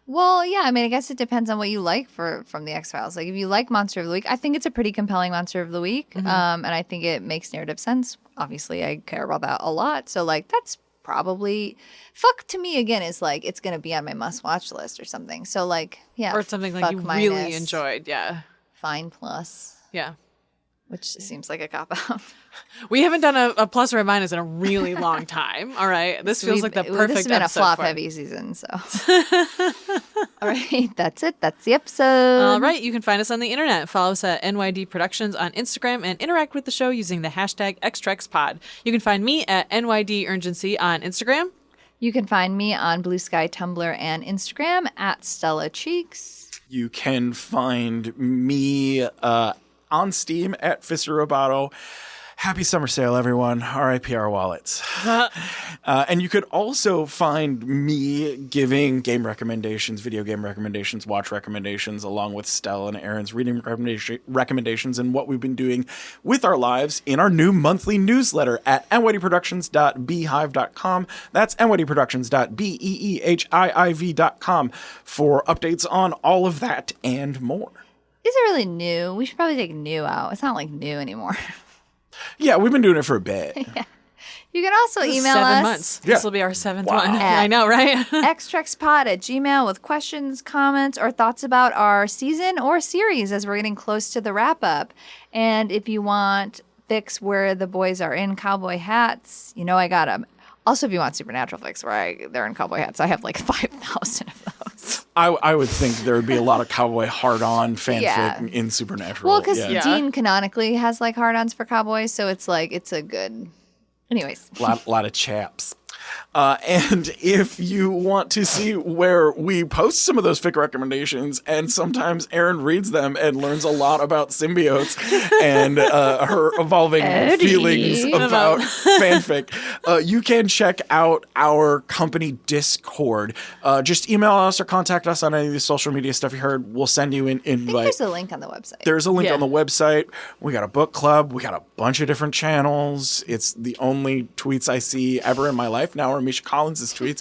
Speaker 2: Well, yeah. I mean, I guess it depends on what you like from the X-Files. Like if you like Monster of the Week, I think it's a pretty compelling Monster of the Week. And I think it makes narrative sense. Obviously, I care about that a lot. So like that's probably fuck to me again is like it's going to be on my must-watch list or something. So like, yeah.
Speaker 1: Or it's something like
Speaker 2: fuck
Speaker 1: you
Speaker 2: minus
Speaker 1: really enjoyed, yeah.
Speaker 2: Fine plus,
Speaker 1: Yeah.
Speaker 2: which seems like a cop-out.
Speaker 1: We haven't done a plus or a minus in a really long time, all right? This feels like the perfect
Speaker 2: This has been a
Speaker 1: episode for it.
Speaker 2: flop-heavy season, so. All right, that's it. That's the episode.
Speaker 1: All right, you can find us on the internet. Follow us at NYD Productions on Instagram and interact with the show using the hashtag XTrexPod. You can find me at NYD Urgency on Instagram.
Speaker 2: You can find me on Blue Sky, Tumblr, and Instagram at Stella Cheeks.
Speaker 3: You can find me on Steam at Fisurabato. Happy summer sale, everyone. RIP our wallets. And you could also find me giving game recommendations, video game recommendations, watch recommendations, along with Stella and Erin's reading recommendations and what we've been doing with our lives in our new monthly newsletter at nytproductions.beehive.com. That's nytproductions.beehiiv.com for updates on all of that and more.
Speaker 2: Is it really new? We should probably take new out. It's not like new anymore.
Speaker 3: Yeah, we've been doing it for a bit.
Speaker 2: You can also email
Speaker 1: 7
Speaker 2: us.
Speaker 1: months.
Speaker 3: Yeah.
Speaker 1: This will be our 7th
Speaker 3: Wow.
Speaker 1: one. I know, right?
Speaker 2: xtrexpod@gmail.com with questions, comments, or thoughts about our season or series as we're getting close to the wrap up. And if you want fics where the boys are in cowboy hats, you know I got them. Also, if you want supernatural fics where they're in cowboy hats, I have like 5,000 of those.
Speaker 3: I would think there would be a lot of cowboy hard-on fanfic
Speaker 2: Yeah.
Speaker 3: in Supernatural.
Speaker 2: Well, because
Speaker 3: yeah.
Speaker 2: Dean canonically has like hard-ons for cowboys, so it's like it's a good. Anyways,
Speaker 3: lot of chaps. And if you want to see where we post some of those fic recommendations, and sometimes Erin reads them and learns a lot about symbiotes and her evolving feelings about fanfic, you can check out our company Discord. Just email us or contact us on any of the social media stuff you heard. We'll send you an
Speaker 2: I think
Speaker 3: invite.
Speaker 2: there's a link on the website.
Speaker 3: There's a link
Speaker 1: Yeah.
Speaker 3: on the website. We got a book club. We got a bunch of different channels. It's the only tweets I see ever in my life now are Misha Collins' tweets.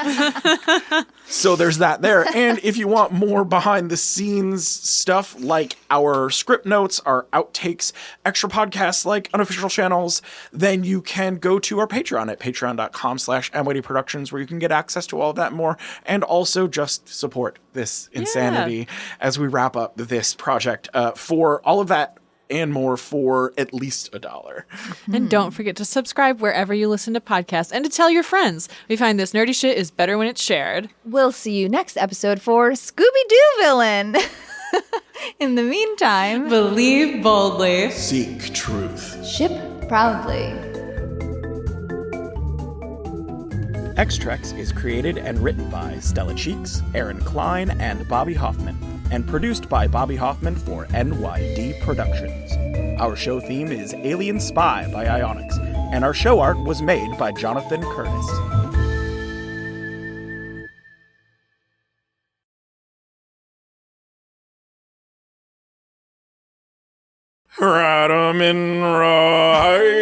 Speaker 3: So there's that there. And if you want more behind the scenes stuff like our script notes, our outtakes, extra podcasts like unofficial channels, then you can go to our Patreon at patreon.com/NYD Productions, where you can get access to all of that and more, and also just support this insanity as we wrap up this project. For all of that and more for at least $1.
Speaker 1: And don't forget to subscribe wherever you listen to podcasts and to tell your friends. We find this nerdy shit is better when it's shared.
Speaker 2: We'll see you next episode for Scooby-Doo Villain. In the meantime,
Speaker 1: Believe boldly.
Speaker 3: Seek truth.
Speaker 2: ship proudly.
Speaker 3: X-Trex is created and written by Stella Cheeks, Erin Cline, and Bobby Hoffman, and produced by Bobby Hoffman for NYD Productions. Our show theme is Alien Spy by Ionix, and our show art was made by Jonathan Curtis. Radamin Rai.